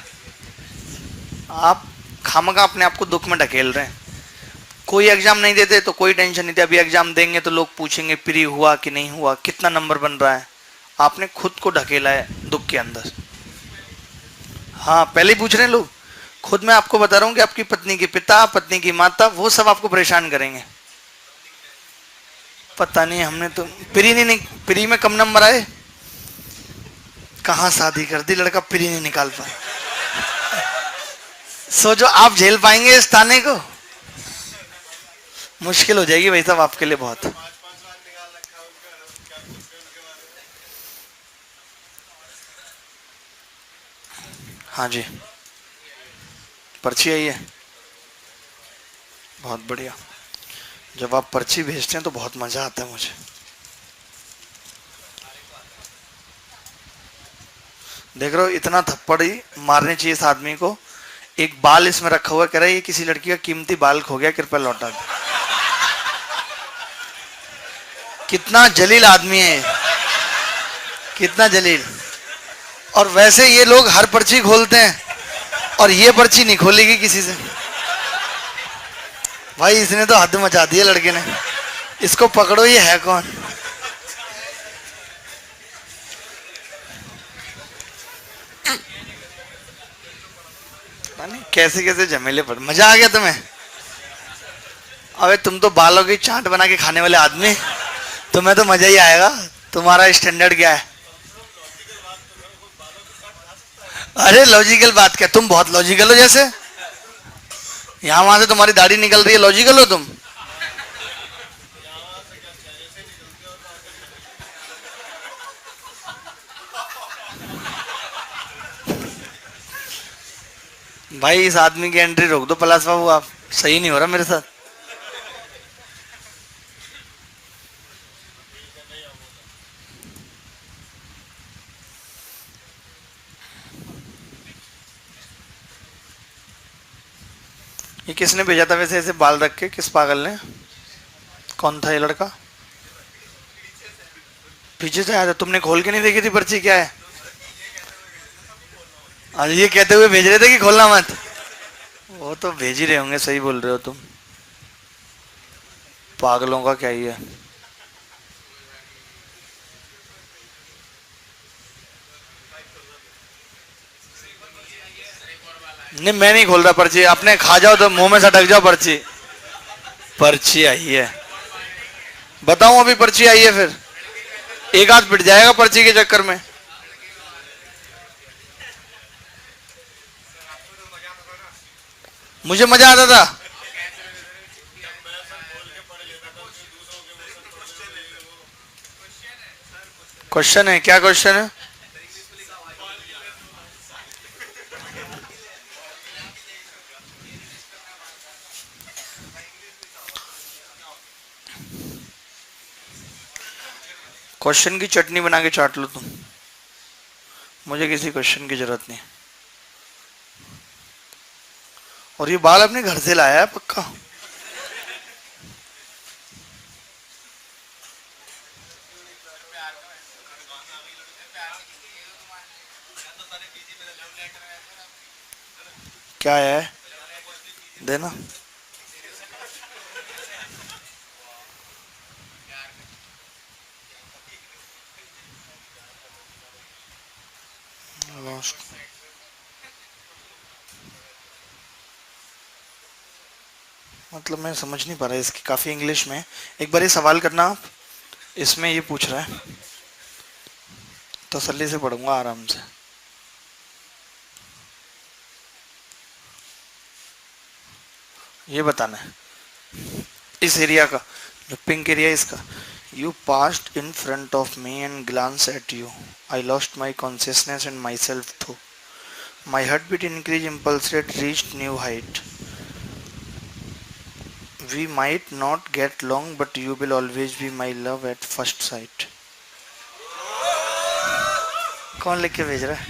आप खामखा अपने आप को दुख में ढकेल रहे हैं। कोई एग्जाम नहीं देते तो कोई टेंशन नहीं थी, अभी एग्जाम देंगे तो लोग पूछेंगे प्री हुआ कि नहीं हुआ, कितना नंबर बन रहा है। आपने खुद को ढकेला है दुख के अंदर। हाँ पहले ही पूछ रहे हैं लोग। खुद मैं आपको बता रहा हूँ कि आपकी पत्नी के पिता, पत्नी की माता, वो सब आपको परेशान करेंगे। पता नहीं, हमने तो प्री नहीं, प्री में कम नंबर आए, कहाँ शादी कर दी, लड़का प्री नहीं निकाल पाए। सोचो आप झेल पाएंगे इस ताने को? मुश्किल हो जाएगी भाई साहब आपके लिए बहुत। हाँ जी, पर्ची आई है, बहुत बढ़िया। जब आप पर्ची भेजते हैं तो बहुत मजा आता है मुझे। देख रहे हो, इतना थप्पड़ ही मारने चाहिए इस आदमी को। एक बाल इसमें रखा हुआ, कह रहा है ये किसी लड़की का कीमती बाल खो गया, कृपया लौटा दे। कितना जलील आदमी है, कितना जलील। और वैसे ये लोग हर पर्ची खोलते हैं और ये पर्ची नहीं खोलेगी किसी से। भाई इसने तो हद मचा दी है लड़के ने, इसको पकड़ो, ये है कौन? नहीं कैसे कैसे झमेले पर। मजा आ गया तुम्हें? अबे तुम तो बालों की चाट बना के खाने वाले आदमी, तुम्हें तो मजा ही आएगा। तुम्हारा स्टैंडर्ड क्या है? अरे लॉजिकल बात क्या, तुम बहुत लॉजिकल हो। जैसे यहां वहां से तुम्हारी दाढ़ी निकल रही है, लॉजिकल हो तुम? भाई इस आदमी की एंट्री रोक दो पलाश बाबू, आप सही नहीं हो रहा मेरे साथ। ये किसने भेजा था वैसे ऐसे बाल रख के, किस पागल ने? कौन था ये लड़का? पीछे से आया था, तुमने खोल के नहीं देखी थी पर्ची क्या है? आज ये कहते हुए भेज रहे थे कि खोलना मत। वो तो भेज ही रहे होंगे, सही बोल रहे हो तुम। पागलों का क्या ही है। नहीं मैं नहीं खोल रहा पर्ची, अपने खा जाओ तो मुंह में सटक जाओ पर्ची। पर्ची आई है, बताऊं अभी पर्ची आई है, फिर एक हाथ पिट जाएगा पर्ची के चक्कर में। मुझे मजा आता था। क्वेश्चन है? क्या क्वेश्चन है? क्वेश्चन की चटनी बना के चाट लो तुम, मुझे किसी क्वेश्चन की जरूरत नहीं। और ये बाल अपने घर से लाया है पक्का। क्या है देना। मतलब मैं समझ नहीं पा रहा इसकी, काफी इंग्लिश में। एक बार ये सवाल करना आप, इसमें ये पूछ रहा है, तसल्ली से पढ़ूंगा आराम से। ये बताना है इस एरिया का, जो पिंक एरिया है इसका। You passed in front of me and glance at you, I lost my consciousness and myself too, my heart beat increase, impulse rate reached new height, we might not get along but you will always be my love at first sight। कौन लिख के भेज रहा है?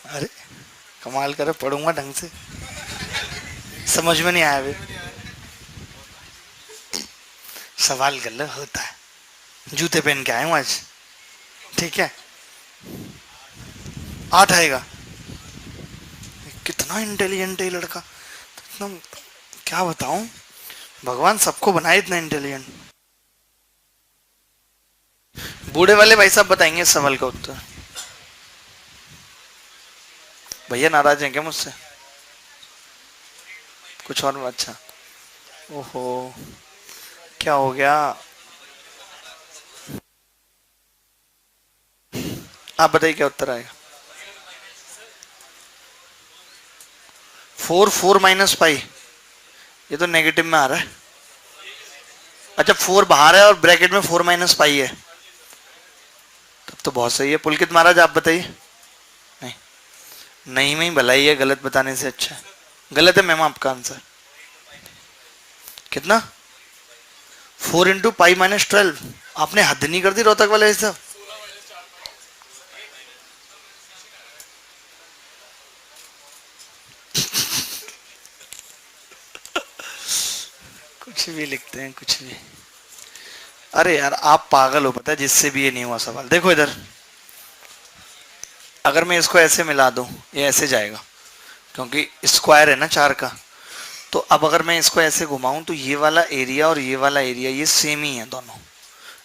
अरे कमाल करे, पढ़ूंगा ढंग से, समझ में नहीं आया अभी। सवाल गलत होता है, जूते पहन के आए हूँ आज, ठीक है। 8 आएगा। कितना इंटेलिजेंट है ये लड़का, इतना क्या बताऊं, भगवान सबको बनाए इतना इंटेलिजेंट। बूढ़े वाले भाई साहब बताएंगे इस सवाल का उत्तर। भैया नाराज हैं क्या मुझसे? कुछ और? अच्छा, ओहो क्या हो गया? आप बताइए क्या उत्तर आएगा। 4 माइनस पाई, ये तो नेगेटिव में आ रहा है। अच्छा 4 बाहर है और ब्रैकेट में 4 माइनस पाई है, तब तो बहुत सही है। पुलकित महाराज आप बताइए। नहीं नहीं में ही भलाई है, गलत बताने से अच्छा है। गलत है मैम आपका आंसर। कितना? 4 इंटू पाई माइनस 12। आपने हद नहीं कर दी रोहतक वाले हिसाब। कुछ भी लिखते हैं कुछ भी। अरे यार आप पागल हो, पता है जिससे भी ये नहीं हुआ सवाल। देखो इधर, अगर मैं इसको ऐसे मिला दूं ये ऐसे जाएगा, क्योंकि स्क्वायर है ना 4 का। तो अब अगर मैं इसको ऐसे घुमाऊं तो ये वाला एरिया और ये वाला एरिया ये सेम ही है दोनों,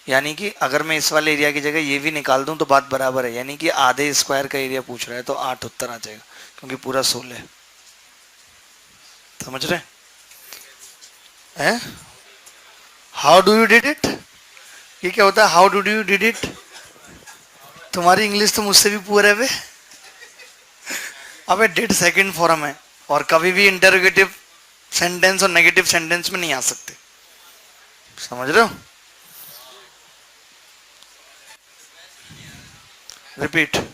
यानी कि अगर मैं इस वाले एरिया की जगह ये भी निकाल दूं तो बात बराबर है, यानी कि आधे स्क्वायर का एरिया पूछ रहा है तो 8 उत्तर आ जाएगा, क्योंकि पूरा 16 है। समझ रहे हैं? How do you did it? ये क्या होता है how do you did it? तुम्हारी इंग्लिश तो मुझसे भी पुअर है बे। अबे डिड सेकंड फॉर्म है, और कभी भी इंटरोगेटिव सेंटेंस और नेगेटिव सेंटेंस में नहीं आ सकते। समझ रहे हो? रिपीट।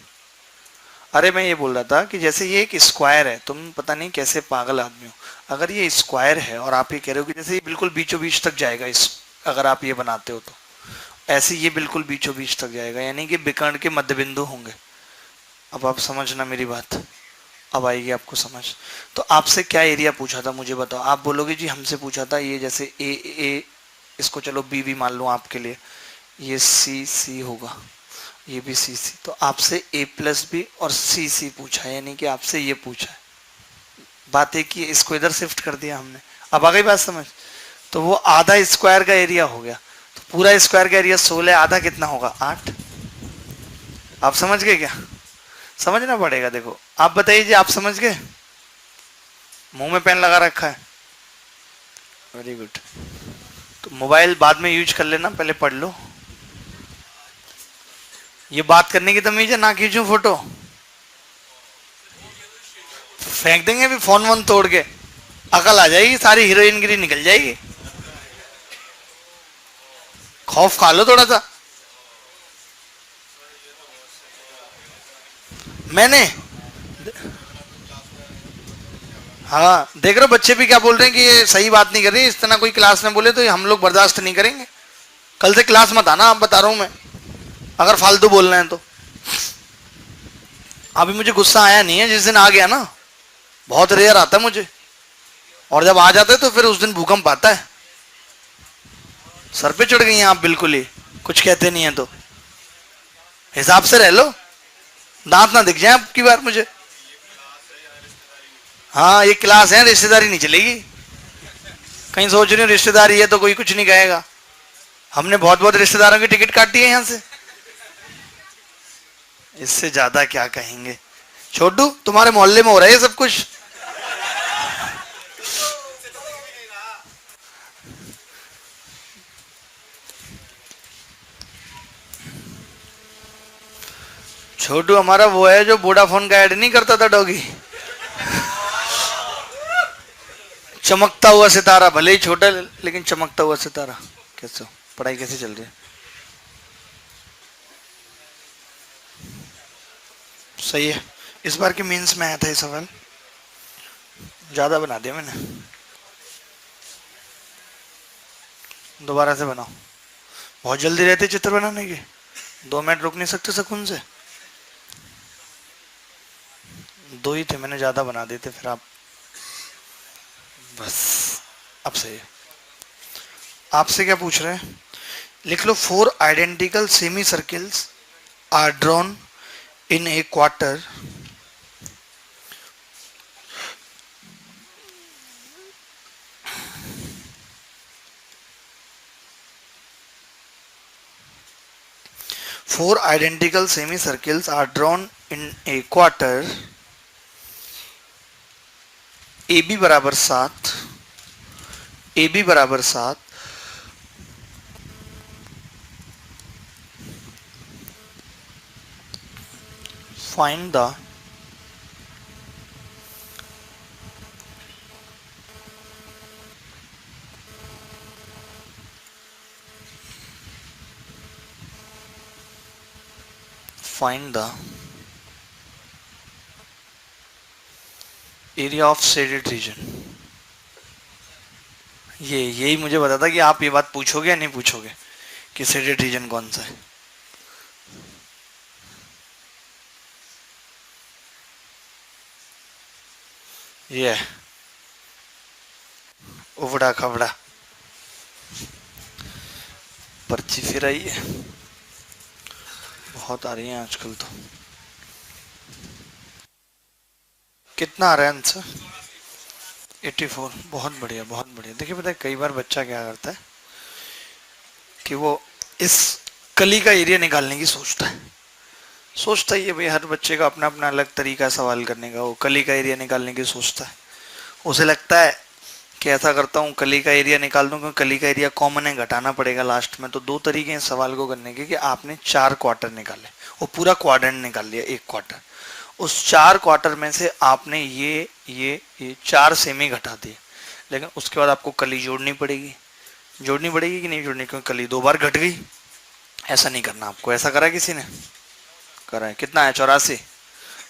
अरे मैं ये बोल रहा था कि जैसे ये एक स्क्वायर है, तुम पता नहीं कैसे पागल आदमी हो, अगर ये स्क्वायर है और आप ये कह रहे हो कि जैसे ये बिल्कुल बीचों बीच तक जाएगा, इस अगर आप ये बनाते हो तो ऐसे ये बिल्कुल बीचों बीच तक जाएगा, यानी कि विकर्ण के मध्य बिंदु होंगे। अब आप समझना मेरी बात, अब आएगी आपको समझ। तो आपसे क्या एरिया पूछा था मुझे बताओ। आप बोलोगे जी हमसे पूछा था ये जैसे ए, इसको चलो बी भी मान लो आपके लिए, ये सी होगा, ये भी सी, तो आपसे ए प्लस बी और सी पूछा है, यानी कि आपसे ये पूछा है। बात एक ही, इसको इधर शिफ्ट कर दिया हमने। अब आ गई बात समझ? तो वो आधा स्क्वायर का एरिया हो गया, तो पूरा स्क्वायर का एरिया 16, आधा कितना होगा? 8। आप समझ गए क्या? समझना पड़ेगा। देखो आप बताइए जी, आप समझ गए? मुंह में पेन लगा रखा है, वेरी गुड। तो मोबाइल बाद में यूज कर लेना, पहले पढ़ लो। ये बात करने की तमीज है, ना खींचूं फोटो, फेंक देंगे भी फोन वोन तोड़ के, अकल आ जाएगी, सारी हीरोइन गिरी निकल जाएगी। खौफ खा लो थोड़ा सा। मैंने हाँ देख रहे हो बच्चे भी क्या बोल रहे हैं कि ये सही बात नहीं कर रही, इस तरह कोई क्लास में बोले तो हम लोग बर्दाश्त नहीं करेंगे। कल से क्लास मत आना, आप बता रहा हूं मैं, अगर फालतू बोल रहे हैं तो। अभी मुझे गुस्सा आया नहीं है, जिस दिन आ गया ना, बहुत रेयर आता है मुझे, और जब आ जाता है तो फिर उस दिन भूकंप आता है। सर पे चढ़ गई हैं आप बिल्कुल ही, कुछ कहते नहीं है तो हिसाब से रह लो, दांत ना दिख जाए अब की बार मुझे। हाँ ये क्लास है, रिश्तेदारी नहीं चलेगी। कहीं सोच रही हूँ रिश्तेदारी है तो कोई कुछ नहीं कहेगा, हमने बहुत बहुत रिश्तेदारों की टिकट काटी है यहाँ से, इससे ज्यादा क्या कहेंगे। छोटू तुम्हारे मोहल्ले में हो रहा है ये सब कुछ। छोटू हमारा वो है जो वोडाफोन का ऐड नहीं करता था डॉगी, चमकता हुआ सितारा, भले ही छोटा लेकिन चमकता हुआ सितारा। कैसे हो, पढ़ाई कैसी चल रही है? सही है। इस बार के मेंस में आया था ये सवाल, ज्यादा बना दिया मैंने, दोबारा से बनाओ। बहुत जल्दी रहती चित्र बनाने की, 2 मिनट रुक नहीं सकते सुकून से? 2 ही थे, मैंने ज्यादा बना दिए थे फिर आप, बस अब सही है। आपसे क्या पूछ रहे हैं, लिख लो 4 identical semi circles are drawn in a quarter Four identical semicircles are drawn in a quarter. AB बराबर 7, AB बराबर 7, find the area of shaded region। यही मुझे बता था कि आप ये बात पूछोगे या नहीं पूछोगे कि shaded region कौन सा है। ये उबड़ा खबड़ा पर्ची फिर आई है, बहुत आ रही है आजकल तो। कितना आ रहा है आंसर? 84। बहुत बढ़िया बहुत बढ़िया। देखिए पता है कई बार बच्चा क्या करता है कि वो इस कली का एरिया निकालने की सोचता ही है भाई, हर बच्चे का अपना अपना अलग तरीका है सवाल करने का। वो कली का एरिया निकालने की सोचता है, उसे लगता है कि ऐसा करता हूँ कली का एरिया निकाल दूँ, क्योंकि कली का एरिया कॉमन है, घटाना पड़ेगा लास्ट में। तो 2 तरीके हैं सवाल को करने के कि आपने 4 क्वार्टर निकाले, वो पूरा क्वाड्रेंट निकाल लिया, 1 क्वार्टर, उस 4 क्वार्टर में से आपने ये 4 सेमी घटा दिए, लेकिन उसके बाद आपको कली जोड़नी पड़ेगी कि नहीं जोड़नी, क्योंकि कली 2 बार घट गई। ऐसा नहीं करना आपको, ऐसा करा किसी ने? करा है। कितना है? 84।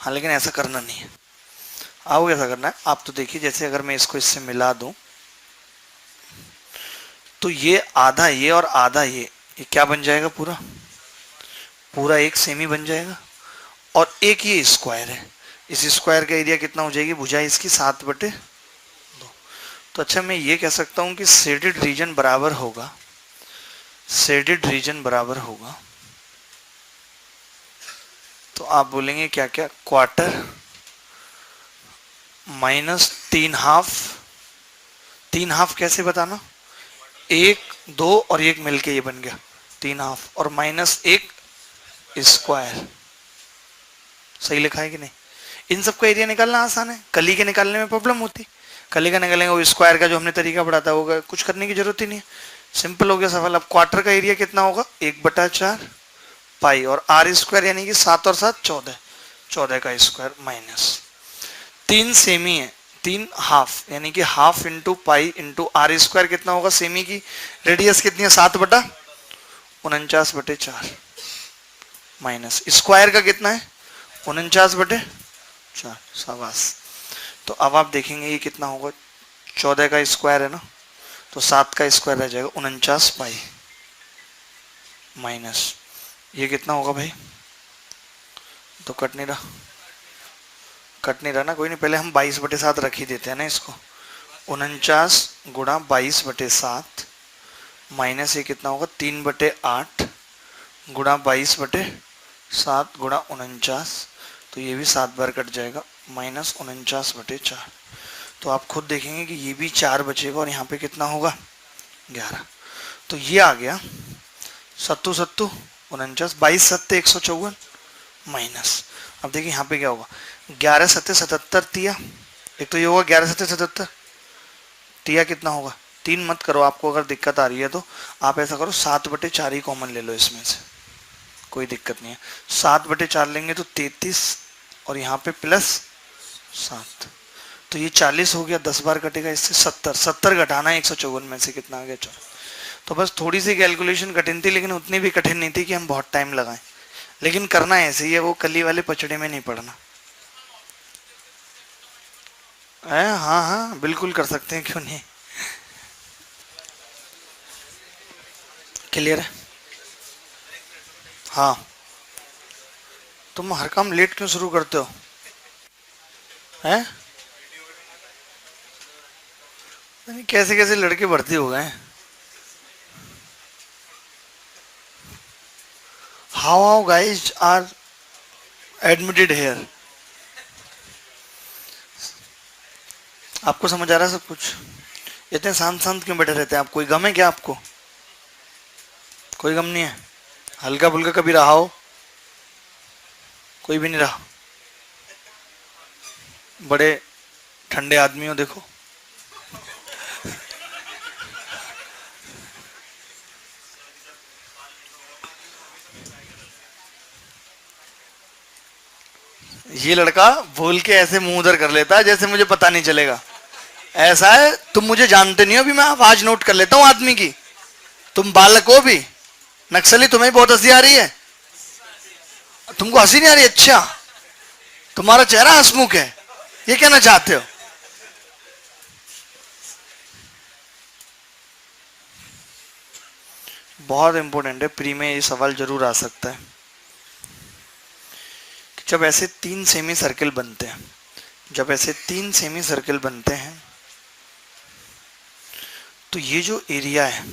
हाँ लेकिन ऐसा करना नहीं है। आओ ऐसा करना है आप। तो देखिए जैसे अगर मैं इसको इससे मिला दूं तो ये आधा ये और आधा ये क्या बन जाएगा? पूरा 1 सेमी बन जाएगा। और एक ये स्क्वायर है, इस स्क्वायर का एरिया कितना हो जाएगी? भुजाई इसकी 7/2। तो अच्छा मैं ये कह सकता हूं कि शेडेड रीजन बराबर होगा, तो आप बोलेंगे क्या क्या? Quarter minus 3 half. 3 हाफ कैसे बताना? 1 2 और 1 मिलके ये बन गया 3 हाफ, और माइनस 1 स्क्वायर। सही लिखा है कि नहीं? इन सब का एरिया निकालना आसान है, कली के निकालने में प्रॉब्लम होती। कली का निकालेंगे, वो स्क्वायर का जो हमने तरीका पढ़ा था होगा, कुछ करने की जरूरत ही नहीं है, सिंपल हो गया सवाल। अब क्वार्टर का एरिया कितना होगा? 1/4 पाई, और आर स्क्वायर यानी कि 7 और 7 14 का स्क्वायर माइनस 3 सेमी है, 3 हाफ यानी कि half into pi into r square कितना होगा? सेमी की रेडियस कितनी है? 7/49/4 माइनस स्क्वायर का कितना है? 49/4। शाबाश। तो अब आप देखेंगे ये कितना होगा, 14 का स्क्वायर है ना, तो 7 का स्क्वायर रह जाएगा 49 पाई, माइनस ये कितना होगा भाई, तो कट नहीं रहा ना, कोई नहीं, पहले हम 22/7 रख ही देते हैं ना इसको, 49 गुणा 22/7 माइनस ये कितना होगा 3/8 गुणा 22/7 गुणा 49, तो ये भी 7 बार कट जाएगा, माइनस 49/4। तो आप खुद देखेंगे कि ये भी 4 बचेगा और यहाँ पे कितना होगा 11। तो ये आ गया 7 7 49, 22 7 154 माइनस। अब देखिए यहाँ पे क्या होगा, 11 7 77 तिया, एक तो ये होगा 11 7 77 तिया कितना होगा, 3 मत करो, आपको अगर दिक्कत आ रही है तो आप ऐसा करो 7/4 ही कॉमन ले लो इसमें से, कोई दिक्कत नहीं है। 7/4 लेंगे तो 33 और यहाँ पे प्लस 7, तो ये 40 हो गया, 10 बार कटेगा इससे 70 घटाना है 154 में से, कितना आ गया 4। तो बस थोड़ी सी कैलकुलेशन कठिन थी, लेकिन उतनी भी कठिन नहीं थी कि हम बहुत टाइम लगाएं, लेकिन करना ऐसे ही है, वो कली वाले पचड़े में नहीं पड़ना है। हाँ हाँ बिल्कुल कर सकते हैं, क्यों नहीं, क्लियर है। हाँ, तुम हर काम लेट क्यों शुरू करते हो हैं, कैसे कैसे लड़के भर्ती हो गए। How guys are admitted here, आपको समझ आ रहा है सब कुछ, इतने शांत शांत क्यों बैठे रहते हैं आप, कोई गम है क्या आपको, कोई गम नहीं है, हल्का फुल्का कभी रहा हो, कोई भी नहीं रहा, बड़े ठंडे आदमी हो देखो। ये लड़का भूल के ऐसे मुंह उधर कर लेता है जैसे मुझे पता नहीं चलेगा, ऐसा है, तुम मुझे जानते नहीं हो, अभी मैं आवाज नोट कर लेता हूं आदमी की, तुम बालक हो भी, नक्सली तुम्हें बहुत हंसी आ रही है, तुमको हंसी नहीं आ रही, अच्छा तुम्हारा चेहरा हंसमुख है, ये कहना चाहते हो। बहुत इंपॉर्टेंट है, प्री में ये सवाल जरूर आ सकता है, जब ऐसे 3 सेमी सर्किल बनते हैं, जब ऐसे 3 सेमी सर्किल बनते हैं तो ये जो एरिया है,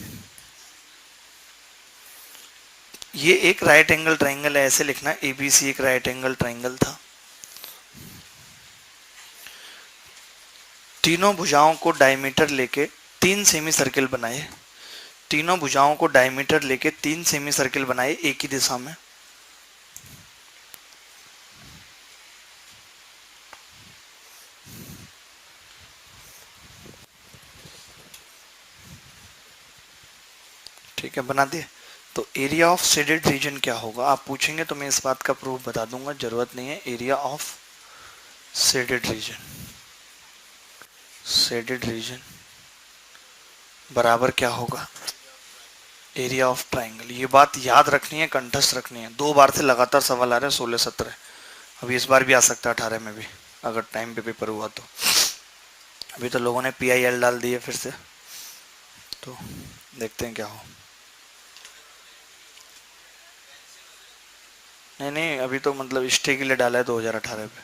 ये एक राइट एंगल ट्राइंगल है, ऐसे लिखना, एबीसी एक राइट एंगल ट्राइंगल था, तीनों भुजाओं को डायमीटर लेके 3 सेमी सर्किल बनाए, तीनों भुजाओं को डायमीटर लेके 3 सेमी सर्किल बनाए एक ही दिशा में, ठीक है बना दिए। तो एरिया ऑफ शेडेड रीजन क्या होगा, आप पूछेंगे तो मैं इस बात का प्रूफ बता दूंगा, जरूरत नहीं है। Area of shaded region, shaded region बराबर क्या होगा, एरिया ऑफ ट्राइंगल। ये बात याद रखनी है, कंठस्थ रखनी है, 2 बार से लगातार सवाल आ रहे हैं, 16 17, अभी इस बार भी आ सकता है 18 में भी, अगर टाइम पे पेपर हुआ तो। अभी तो लोगों ने PIL डाल दिए फिर से, तो देखते हैं क्या हो। नहीं अभी तो मतलब स्टे के लिए डाला है 2018 पे,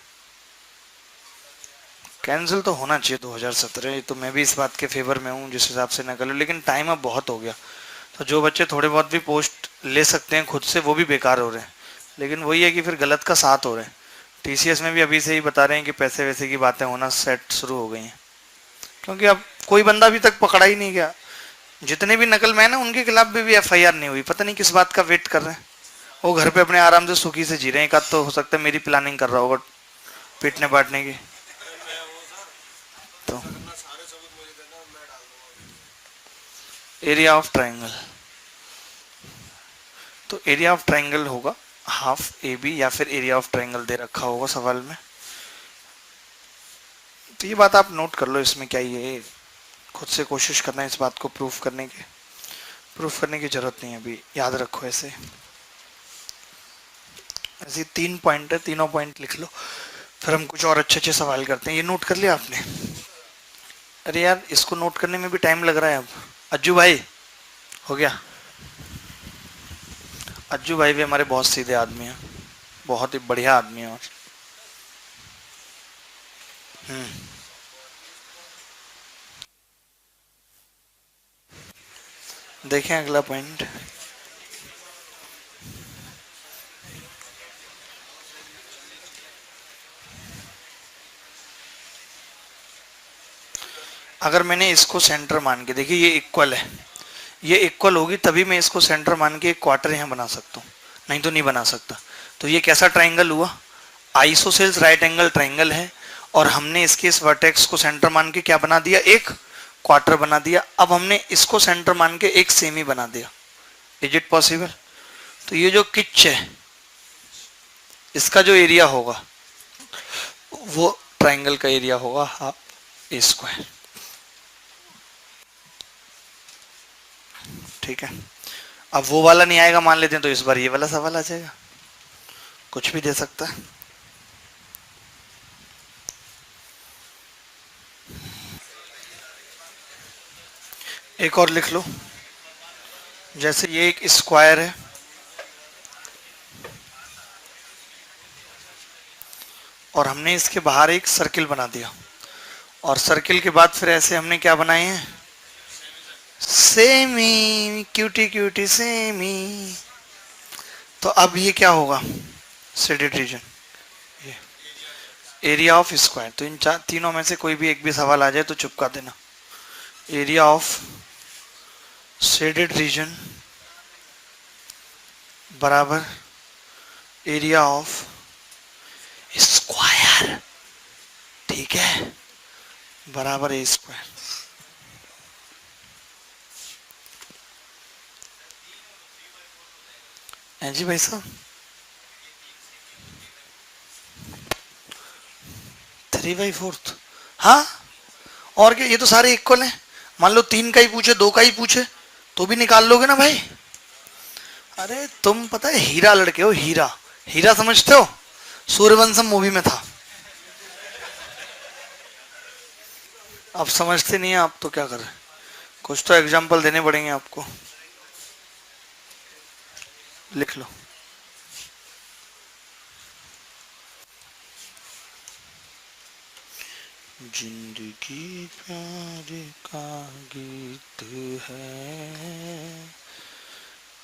कैंसिल तो होना चाहिए 2017, ये तो मैं भी इस बात के फेवर में हूँ जिस हिसाब से ना कर लो, लेकिन टाइम अब बहुत हो गया, तो जो बच्चे थोड़े बहुत भी पोस्ट ले सकते हैं खुद से वो भी बेकार हो रहे हैं, लेकिन वही है कि फिर गलत का साथ हो रहे हैं। TCS में भी अभी से ही बता रहे हैं कि पैसे वैसे की बातें होना सेट शुरू हो गई हैं, क्योंकि अब कोई बंदा अभी तक पकड़ा ही नहीं गया, जितने भी नकल मैन है उनके खिलाफ भी FIR नहीं हुई, पता नहीं किस बात का वेट कर रहे हैं, वो घर पे अपने आराम से सुखी से जी रहे हैं। एक आध तो हो सकता है मेरी प्लानिंग कर रहा होगा पीटने बांटने की। तो एरिया ऑफ ट्राइंगल, तो एरिया ऑफ ट्राइंगल होगा हाफ AB, या फिर एरिया ऑफ ट्राइंगल दे रखा होगा सवाल में, तो ये बात आप नोट कर लो, इसमें क्या ये खुद से कोशिश करना है इस बात को प्रूफ करने की जरूरत नहीं है, अभी याद रखो। ऐसे 3 पॉइंट है, तीनों पॉइंट लिख लो, फिर हम कुछ और अच्छे अच्छे सवाल करते हैं। ये नोट कर लिया आपने? अरे यार इसको नोट करने में भी टाइम लग रहा है अब। अज्जू भाई हो गया? अज्जू भाई भी हमारे बहुत सीधे आदमी हैं, बहुत ही बढ़िया आदमी है। और देखें अगला पॉइंट। अगर मैंने इसको सेंटर मान के, देखिए ये इक्वल है, ये इक्वल होगी तभी मैं इसको सेंटर मान के एक क्वार्टर यहाँ बना सकता हूँ, नहीं तो नहीं बना सकता। तो ये कैसा ट्राइंगल हुआ? आइसोसेल्स राइट एंगल ट्राइंगल है, और हमने इसके इस वर्टेक्स को सेंटर मान के क्या बना दिया? एक क्वार्टर बना दिया। अब हमने इसको सेंटर मान के एक सेमी बना दिया। Is it possible? तो ये जो किच है, इसका जो एरिया होगा वो ट्राइंगल का एरिया होगा हाफ ए स्क्वायर। ठीक है, अब वो वाला नहीं आएगा मान लेते हैं, तो इस बार ये वाला सवाल आ जाएगा, कुछ भी दे सकता है। एक और लिख लो, जैसे ये एक स्क्वायर है और हमने इसके बाहर एक सर्किल बना दिया, और सर्किल के बाद फिर ऐसे हमने क्या बनाए हैं? Semi, cutie cutie semi. तो अब ये क्या होगा? शेडेड रीजन, ये एरिया ऑफ स्क्वायर। तो इन तीनों में से कोई भी एक भी सवाल आ जाए तो चुपका देना। एरिया ऑफ शेडेड रीजन बराबर एरिया ऑफ स्क्वायर, ठीक है, बराबर ए स्क्वायर। जी भाई साहब, 3/4। हाँ, और क्या, ये तो सारे इक्वल हैं। मान लो 3 का ही पूछे, 2 का ही पूछे, तो भी निकाल लोगे ना भाई। अरे तुम पता है हीरा लड़के हो, हीरा। हीरा समझते हो? सूर्यवंशम मूवी में था। अब समझते नहीं है आप तो क्या करें, कुछ तो एग्जाम्पल देने पड़ेंगे आपको। लिख लो, जिंदगी प्यार का गीत है।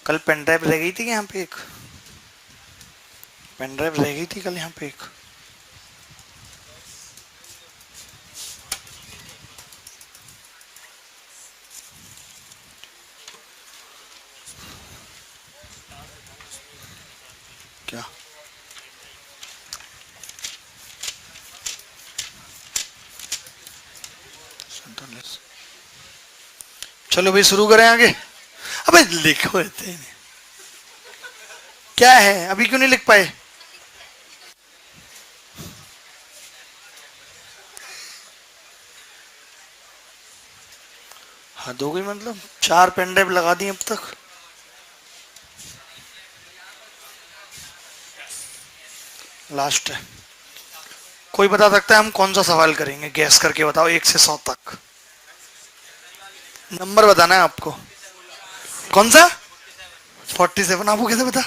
कल पेन ड्राइव रह गई थी यहाँ पे, एक पेन ड्राइव रह गई थी कल यहाँ पे एक। क्या? चलो भाई शुरू करें आगे। अबे लिखो इतने, क्या है अभी क्यों नहीं लिख पाए? हद हो गई, मतलब 4 पेन ड्राइव लगा दी अब तक। लास्ट है, कोई बता सकता है हम कौन सा सवाल करेंगे? गैस करके बताओ 1 से 100 तक। नंबर बताना है आपको। कौन सा? 47। आपको कैसे पता?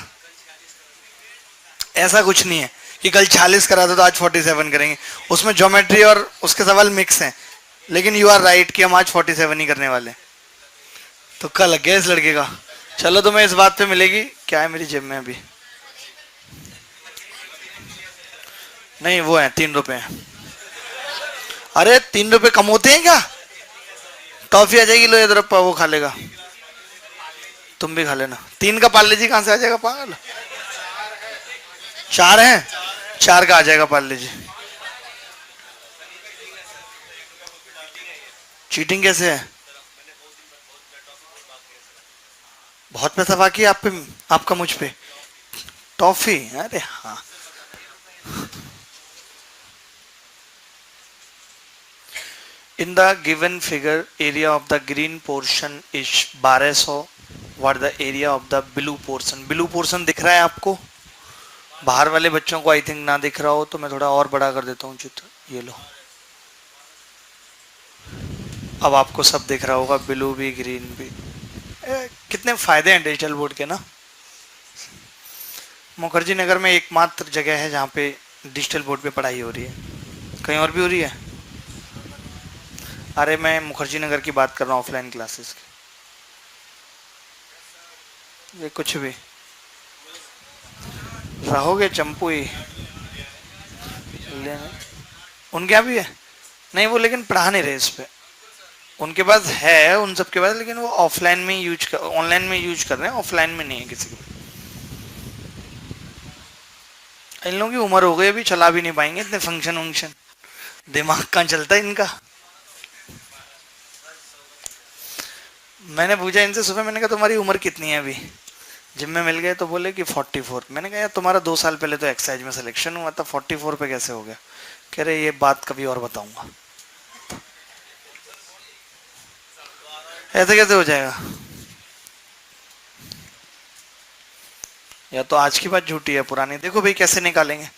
ऐसा कुछ नहीं है कि कल 46 करा था तो आज 47 करेंगे। उसमें ज्योमेट्री और उसके सवाल मिक्स हैं, लेकिन यू आर राइट कि हम आज 47 ही करने वाले। तो कल लग गया इस लड़के का। चलो तो मैं इस बात पे मिलेगी। क्या है मेरी जेब में अभी? नहीं वो है 3 रुपए। अरे 3 रुपए कम होते हैं क्या? टॉफी आ जाएगी, लो इधर वो खा लेगा, तुम भी खा लेना। 3 का पार्ले जी कहां से आ जाएगा पागल? 4 है, 4 का आ जाएगा पार्ले जी। चीटिंग कैसे है? बहुत पैसा बाकी है आप पे, आपका मुझ पे। टॉफी? अरे हाँ। In the given figure, area of the green portion is 1200. What the area of the blue portion? Blue portion दिख रहा है आपको? बाहर वाले बच्चों को आई थिंक ना दिख रहा हो तो मैं थोड़ा और बड़ा कर देता हूँ चित्र। ये लो, अब आपको सब दिख रहा होगा, ब्लू भी ग्रीन भी। कितने फायदे हैं डिजिटल बोर्ड के ना। मुखर्जी नगर में एकमात्र जगह है जहाँ पे डिजिटल बोर्ड पे पढ़ाई हो रही है, कहीं और भी हो रही है? अरे मैं मुखर्जी नगर की बात कर रहा हूँ, ऑफलाइन क्लासेस की। ये कुछ भी रहोगे चंपू ही लेने। उनके यहाँ भी है? नहीं वो लेकिन पढ़ा नहीं रहे इस पे। उनके पास है, उन सबके पास, लेकिन वो ऑफलाइन में यूज कर, ऑनलाइन में यूज कर रहे हैं, ऑफलाइन में नहीं है किसी के। इन लोगों की उम्र हो गई, अभी चला भी नहीं पाएंगे इतने फंक्शन वंक्शन, दिमाग कहाँ चलता है इनका। मैंने पूछा इनसे सुबह, मैंने कहा तुम्हारी उम्र कितनी है अभी? जिम में मिल गए तो बोले कि 44। मैंने कहा यार तुम्हारा 2 साल पहले तो एक्साइज में सिलेक्शन हुआ था, 44 पे कैसे हो गया? कह रहे ये बात कभी और बताऊंगा। ऐसे कैसे हो जाएगा? या तो आज की बात झूठी है, पुरानी। देखो भाई कैसे निकालेंगे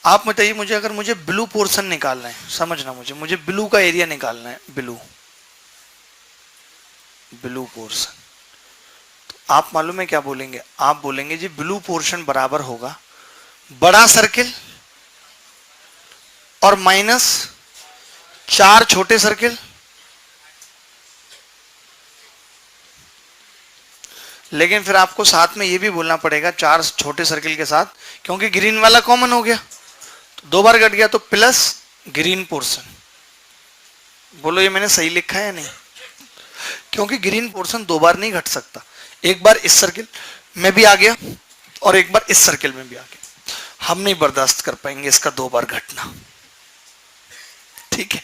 आप बताइए मुझे। अगर मुझे ब्लू पोर्शन निकालना है, समझना, मुझे ब्लू का एरिया निकालना है, ब्लू पोर्शन, तो आप मालूम है क्या बोलेंगे? आप बोलेंगे जी ब्लू पोर्शन बराबर होगा बड़ा सर्किल और माइनस 4 छोटे सर्किल। लेकिन फिर आपको साथ में ये भी बोलना पड़ेगा 4 छोटे सर्किल के साथ, क्योंकि ग्रीन वाला कॉमन हो गया तो 2 बार घट गया, तो प्लस ग्रीन पोर्शन। बोलो ये मैंने सही लिखा है या नहीं? क्योंकि ग्रीन पोर्शन 2 बार नहीं घट सकता, एक बार इस सर्किल में भी आ गया और एक बार इस सर्किल में भी आ गया। हम नहीं बर्दाश्त कर पाएंगे इसका 2 बार घटना, ठीक है?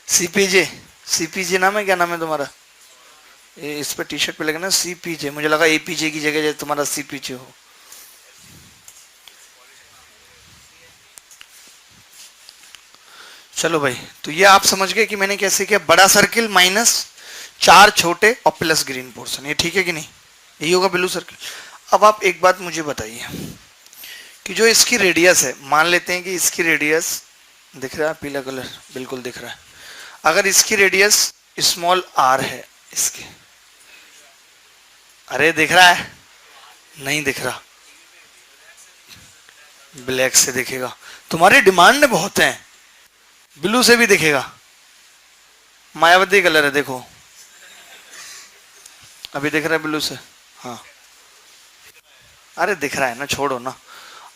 सीपीजे नाम है, क्या नाम है तुम्हारा? इस पे टी शर्ट पे लगे ना सीपीजे, मुझे लगा एपीजे की जगह तुम्हारा सीपीजे हो। चलो भाई, तो ये आप समझ गए कि मैंने कैसे किया, बड़ा सर्किल माइनस 4 छोटे और प्लस ग्रीन पोर्शन। ये ठीक है कि नहीं? यही होगा ब्लू सर्किल। अब आप एक बात मुझे बताइए कि जो इसकी रेडियस है, मान लेते हैं कि इसकी रेडियस दिख रहा है, पीला कलर बिल्कुल दिख रहा है। अगर इसकी रेडियस स्मॉल आर है, इसके, अरे दिख रहा है? नहीं दिख रहा, ब्लैक से दिखेगा। तुम्हारी डिमांड बहुत है, ब्लू से भी दिखेगा। मायावती कलर है, देखो अभी दिख रहा है ब्लू से? हाँ, अरे दिख रहा है ना, छोड़ो ना।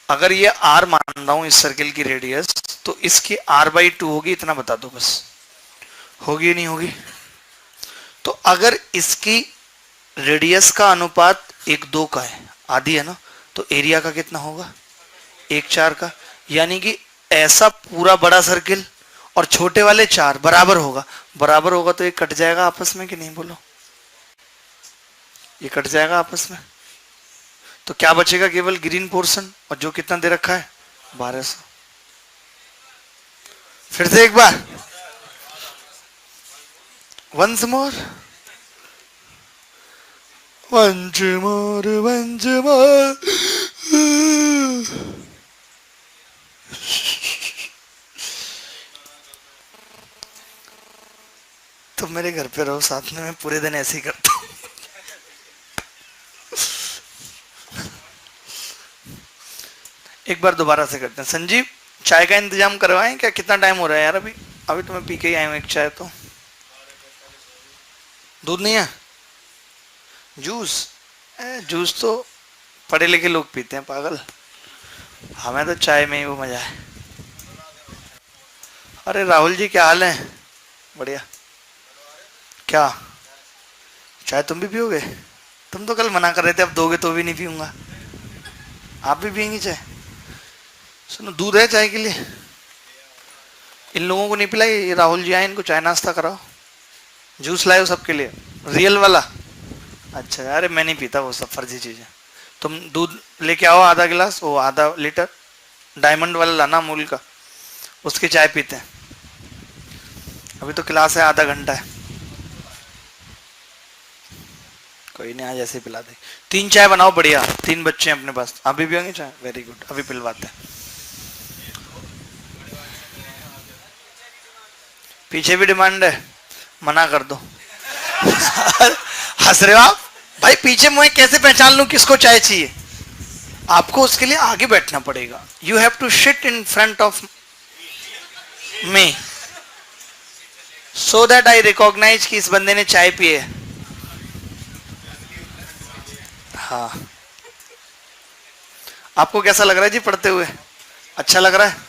अगर ये आर मान रहा हूं इस सर्किल की रेडियस, तो इसकी r/2 होगी, इतना बता दो बस। होगी नहीं होगी? तो अगर इसकी रेडियस का अनुपात 1:2 का है, आधी है ना, तो एरिया का कितना होगा? 1:4 का। यानी कि ऐसा पूरा बड़ा सर्किल और छोटे वाले 4 बराबर होगा। बराबर होगा तो ये कट जाएगा आपस में कि नहीं? बोलो, ये कट जाएगा आपस में, तो क्या बचेगा? केवल ग्रीन पोर्शन, और जो कितना दे रखा है? 1200। फिर से एक बार, once more, once more, once more. तुम मेरे घर पे रहो साथ में, मैं पूरे दिन ऐसे ही करता हूँ। एक बार दोबारा से करते हैं। संजीव, चाय का इंतजाम करवाएं क्या? कितना टाइम हो रहा है यार? अभी अभी तो मैं पी के ही आया हूँ एक चाय। तो दूध नहीं है? जूस? जूस तो पढ़े लिखे लोग पीते हैं पागल, हमें तो चाय में ही वो मजा है। अरे राहुल जी क्या हाल है? बढ़िया। क्या चाय तुम भी पियोगे? तुम तो कल मना कर रहे थे, अब दोगे तो भी नहीं पीऊंगा। आप भी पियेंगी चाय? सुनो, दूध है चाय के लिए? इन लोगों को नहीं पिलाई, ये राहुल जी आए, इनको चाय नाश्ता कराओ। जूस लाए हो सबके लिए, रियल वाला? अच्छा, अरे मैं नहीं पीता वो सब फर्जी चीजें। तुम दूध लेके आओ आधा गिलास, वो आधा लीटर डायमंड वाला लाना अमूल का, उसकी चाय पीते हैं। अभी तो क्लास है, आधा घंटा है। कोई कोई नहीं, आज ऐसे ही पिला दे। 3 चाय बनाओ बढ़िया, 3 बच्चे हैं अपने पास, अभी भी होंगे चाय, वेरी गुड, अभी पिलवाते हैं। पीछे भी डिमांड है, मना कर दो। हंस रहे हो आप भाई, पीछे मैं कैसे पहचान लूं किसको चाय चाहिए? आपको उसके लिए आगे बैठना पड़ेगा। You have to sit in front of me so that I recognise कि इस बंदे ने चाय पी है। हाँ, आपको कैसा लग रहा है जी पढ़ते हुए? अच्छा लग रहा है?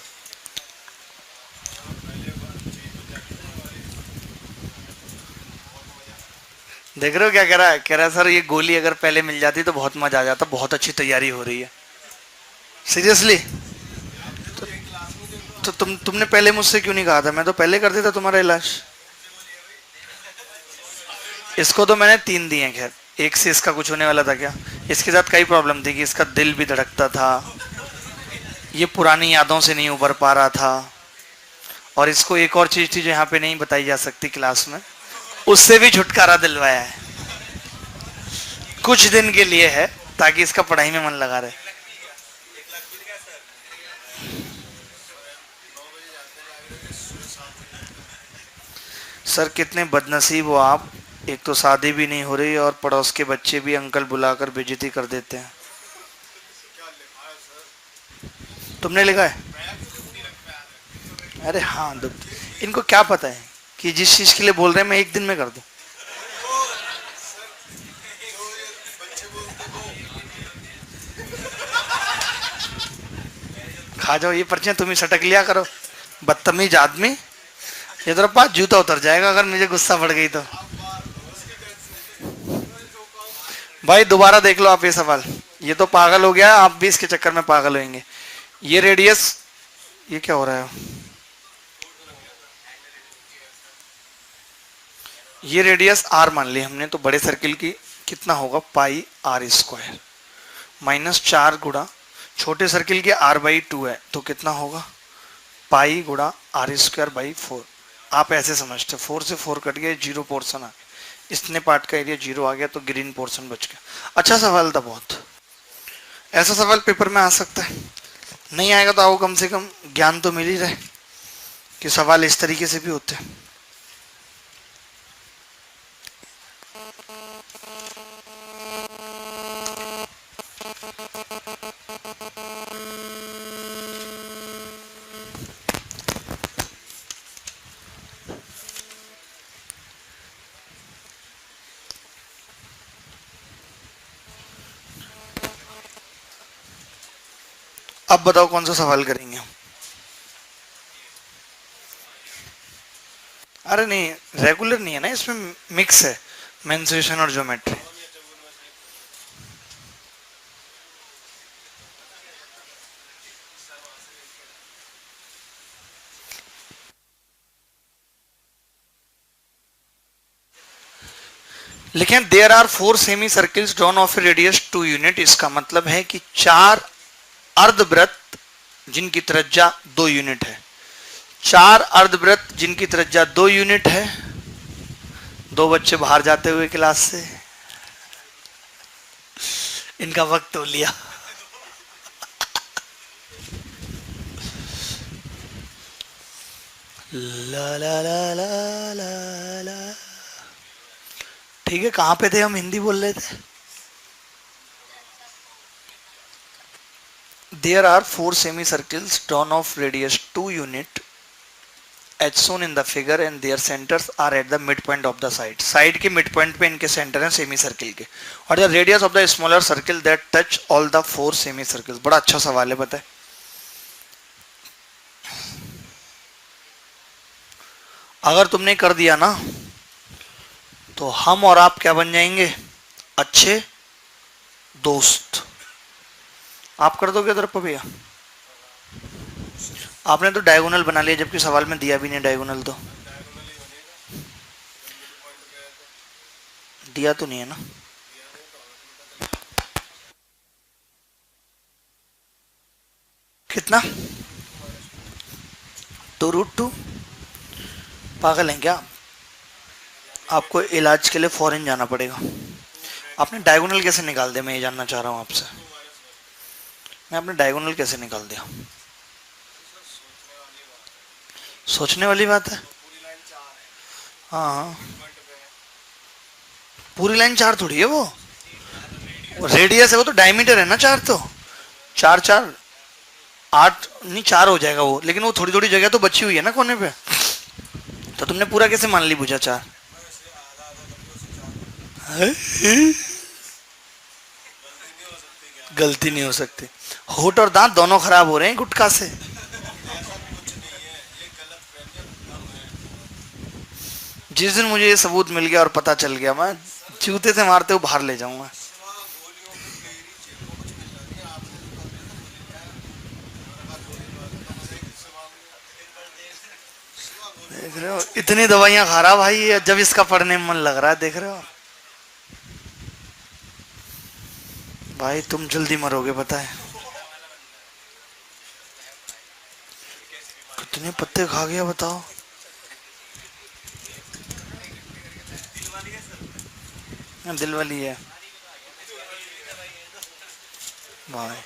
देख रहे हो क्या कह रहा है? कह रहा है सर ये गोली अगर पहले मिल जाती तो बहुत मजा आ जाता, बहुत अच्छी तैयारी हो रही है। सीरियसली? तो तुमने पहले मुझसे क्यों नहीं कहा था? मैं तो पहले कर देता तुम्हारा इलाज। इसको तो मैंने 3 दिए, खैर एक से इसका कुछ होने वाला था क्या? इसके साथ कई प्रॉब्लम थी कि इसका दिल भी धड़कता था, ये पुरानी यादों से नहीं उबर पा रहा था, और इसको एक और चीज थी जो यहाँ पे नहीं बताई जा सकती क्लास में, उससे भी छुटकारा दिलवाया है। कुछ दिन के लिए है, ताकि इसका पढ़ाई में मन लगा रहे। सर कितने बदनसीब हो आप, एक तो शादी भी नहीं हो रही और पड़ोस के बच्चे भी अंकल बुलाकर बेइज्जती कर देते हैं। तुमने लिखा है? अरे हाँ, इनको क्या पता है कि जिस चीज के लिए बोल रहे हैं मैं एक दिन में कर दूं। खा जाओ ये पर्चियां, तुम ही सटक लिया करो, बदतमीज आदमी। ये तरफ पास जूता उतर जाएगा अगर मुझे गुस्सा पड़ गई तो। भाई दोबारा देख लो आप ये सवाल, ये तो पागल हो गया, आप भी इसके चक्कर में पागल होंगे। ये रेडियस, ये क्या हो रहा है? ये रेडियस आर मान ली हमने, तो बड़े सर्किल की कितना होगा? पाई आर स्क्वायर माइनस 4 गुणा छोटे सर्किल के आर बाई 2 है, तो कितना होगा? पाई गुणा आर स्क्वायर बाई 4। आप ऐसे समझते, 4 से 4 कट गया, 0 पोर्सन आ गया, इतने पार्ट का एरिया 0 आ गया, तो ग्रीन पोर्शन बच गया। अच्छा सवाल था बहुत, ऐसा सवाल पेपर में आ सकता है। नहीं आएगा तो आपको कम से कम ज्ञान तो मिल ही रहे कि सवाल इस तरीके से भी होते हैं। अब बताओ कौन सा सवाल करेंगे हम? अरे नहीं, रेगुलर नहीं है ना, इसमें मिक्स है, मेंसुरेशन और ज्योमेट्री। लेकिन there are 4 semi circles drawn of radius 2 unit, इसका मतलब है कि 4 अर्धवृत्त जिनकी त्रिज्या 2 यूनिट है, 4 अर्धवृत्त जिनकी त्रिज्या 2 यूनिट है। 2 बच्चे बाहर जाते हुए क्लास से, इनका वक्त तो लिया। ला ला ला ला ला ला। ठीक है, कहां पे थे हम? हिंदी बोल रहे थे। There are 4 semicircles drawn of radius 2 unit as shown in the figure and their centers are at the midpoint of the side. Side के midpoint पे इनके center हैं semicircle के, और the radius of the smaller circle that touch all the 4 semicircles। बड़ा अच्छा सवाल है, बताए। अगर तुमने कर दिया ना तो हम और आप क्या बन जाएंगे? अच्छे दोस्त। आप कर दोगे दर्प भैया? आपने तो डायगोनल बना लिया, जबकि सवाल में दिया भी नहीं डायगोनल, तो दिया तो नहीं है ना। कितना? 2√2। पागल हैं क्या? आपको इलाज के लिए फॉरेन जाना पड़ेगा। आपने डायगोनल कैसे निकाल दिया, मैं ये जानना चाह रहा हूँ आपसे। मैं आपने डायगोनल कैसे निकाल दिया? सोचने वाली बात है। हाँ हाँ, पूरी लाइन 4 थोड़ी है वो रेडियस है, वो तो डायमीटर है ना 4, तो 4 4 8 नहीं 4 हो जाएगा वो, लेकिन वो थोड़ी थोड़ी जगह तो बची हुई है ना कोने पे, तो तुमने पूरा कैसे मान ली भुजा 4? गलती नहीं हो सकती। होठ और दांत दोनों खराब हो रहे हैं गुटखा से। जिस दिन मुझे ये सबूत मिल गया और पता चल गया, मैं जूते से मारते हुए बाहर ले जाऊंगा। देख रहे हो इतनी दवाइयां खा रहा भाई ये, जब इसका पढ़ने में मन लग रहा है, देख रहे हो भाई, तुम जल्दी मरोगे पता है। कितने पत्ते खा गया बताओ। दिल वाली है भाई।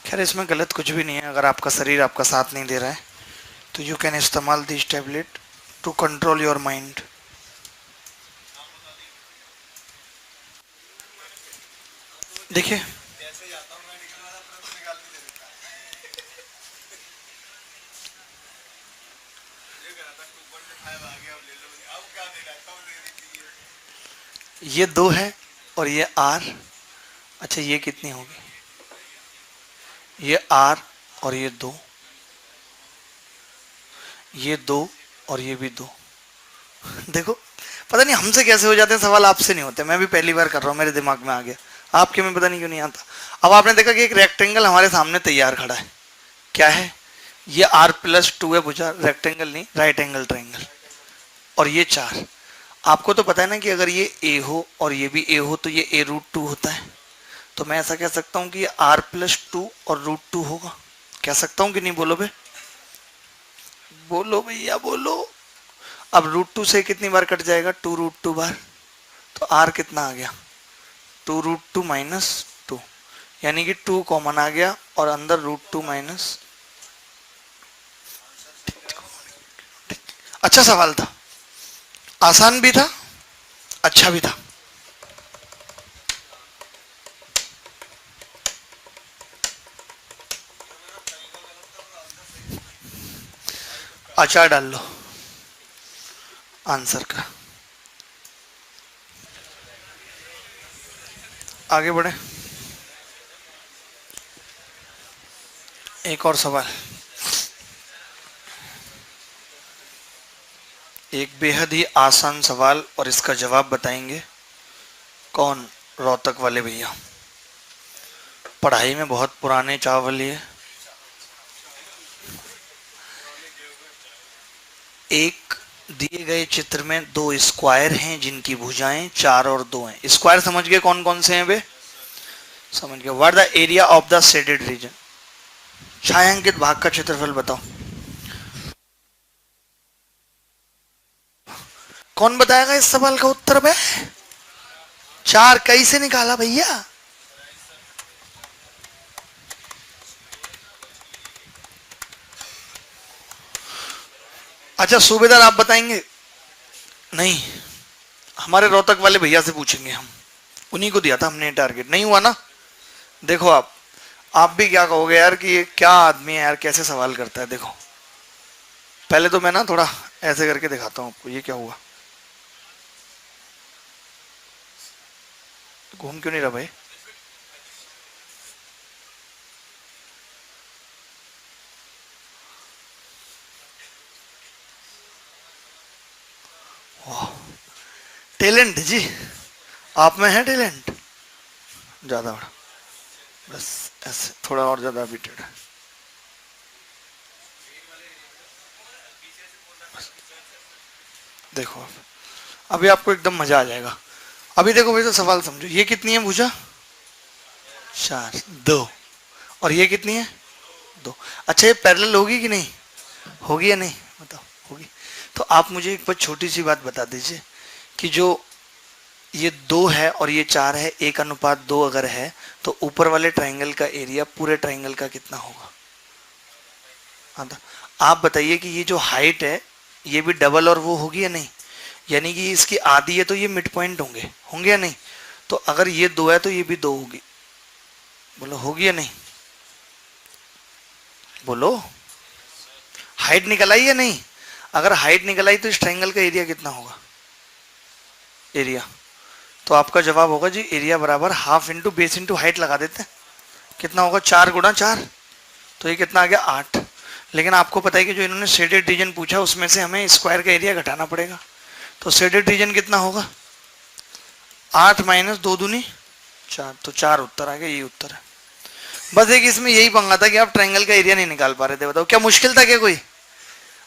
खैर इसमें गलत कुछ भी नहीं है, अगर आपका शरीर आपका साथ नहीं दे रहा है तो यू कैन इस्तेमाल this tablet to control your mind. देखिए ये 2 है और ये R। अच्छा ये कितनी होगी? ये R और ये 2, ये 2 और ये भी 2। देखो पता नहीं हमसे कैसे हो जाते हैं सवाल, आपसे नहीं होते। मैं भी पहली बार कर रहा हूँ, मेरे दिमाग में आ गया, आपके में पता नहीं क्यों नहीं आता। अब आपने देखा कि एक रेक्टेंगल हमारे सामने तैयार खड़ा है, क्या है ये R+2 है भुजा, रेक्टेंगल नहीं राइट एंगल ट्रायंगल, और ये 4। आपको तो पता है ना कि अगर ये A हो और ये भी A हो तो ये A√2 होता है, तो मैं ऐसा कह सकता हूँ कि ये R+2 और √2 होगा। कह सकता हूँ कि नहीं? बोलो बे, बोलो भैया बोलो। अब √2 से कितनी बार कट जाएगा? 2√2 बार, तो R कितना आ गया? 2√2 - 2, यानी कि 2 कॉमन आ गया और अंदर √2 माइनस। अच्छा सवाल था, आसान भी था, अच्छा भी था। अचार डाल लो आंसर का। आगे बढ़े, एक और सवाल, एक बेहद ही आसान सवाल, और इसका जवाब बताएंगे कौन? रोहतक वाले भैया, पढ़ाई में बहुत पुराने चावल ये। एक दिए गए चित्र में 2 स्क्वायर हैं जिनकी भुजाएं 4 और 2 हैं। स्क्वायर समझ गए कौन कौन से हैं बे? समझ गए। What the area of the shaded region? छायांकित भाग का क्षेत्रफल बताओ। कौन बताएगा इस सवाल का उत्तर में? 4 कैसे निकाला भैया? अच्छा सूबेदार आप बताएंगे? नहीं, हमारे रोहतक वाले भैया से पूछेंगे हम, उन्हीं को दिया था हमने टारगेट। नहीं हुआ ना? देखो आप भी क्या कहोगे यार कि ये क्या आदमी है यार, कैसे सवाल करता है। देखो पहले तो मैं ना थोड़ा ऐसे करके दिखाता हूँ आपको, ये क्या हुआ, घूम क्यों नहीं रहा भाई? टैलेंट जी, आप में है टैलेंट ज्यादा बड़ा, बस ऐसे थोड़ा और ज्यादा बीटेड है। देखो आप, अभी आपको एकदम मजा आ जाएगा। अभी देखो भाई तो सवाल समझो, ये कितनी है भुजा? 4 2, और ये कितनी है? 2। अच्छा ये पैरेलल होगी कि नहीं होगी या नहीं बताओ? होगी। तो आप मुझे एक बार छोटी सी बात बता दीजिए कि जो ये 2 है और ये 4 है, 1:2 अगर है, तो ऊपर वाले ट्राइंगल का एरिया पूरे ट्राइंगल का कितना होगा? हाँ, तो आप बताइए कि ये जो हाइट है ये भी डबल और वो होगी या नहीं? यानी कि इसकी आधी है तो ये मिड पॉइंट होंगे, होंगे या नहीं? तो अगर ये 2 है तो ये भी 2 होगी। बोलो होगी या नहीं? बोलो, हाइट निकल आई या नहीं? अगर हाइट निकल आई तो इस ट्राइंगल का एरिया कितना होगा? एरिया, तो आपका जवाब होगा जी एरिया बराबर half into base into height लगा देते हैं। कितना होगा? 4 गुणा 4, तो ये कितना आ गया? 8। लेकिन आपको पता है कि जो इन्होंने शेडेड रीजन पूछा उसमें से हमें स्क्वायर का एरिया घटाना पड़ेगा, तो शेडेड रीजन कितना होगा? 8 माइनस 2 दूनी 4, तो 4 उत्तर आ गया, ये उत्तर है। बस एक इसमें यही पंगा था कि आप ट्रायंगल का एरिया नहीं निकाल पा रहे थे। बताओ क्या मुश्किल था क्या कोई?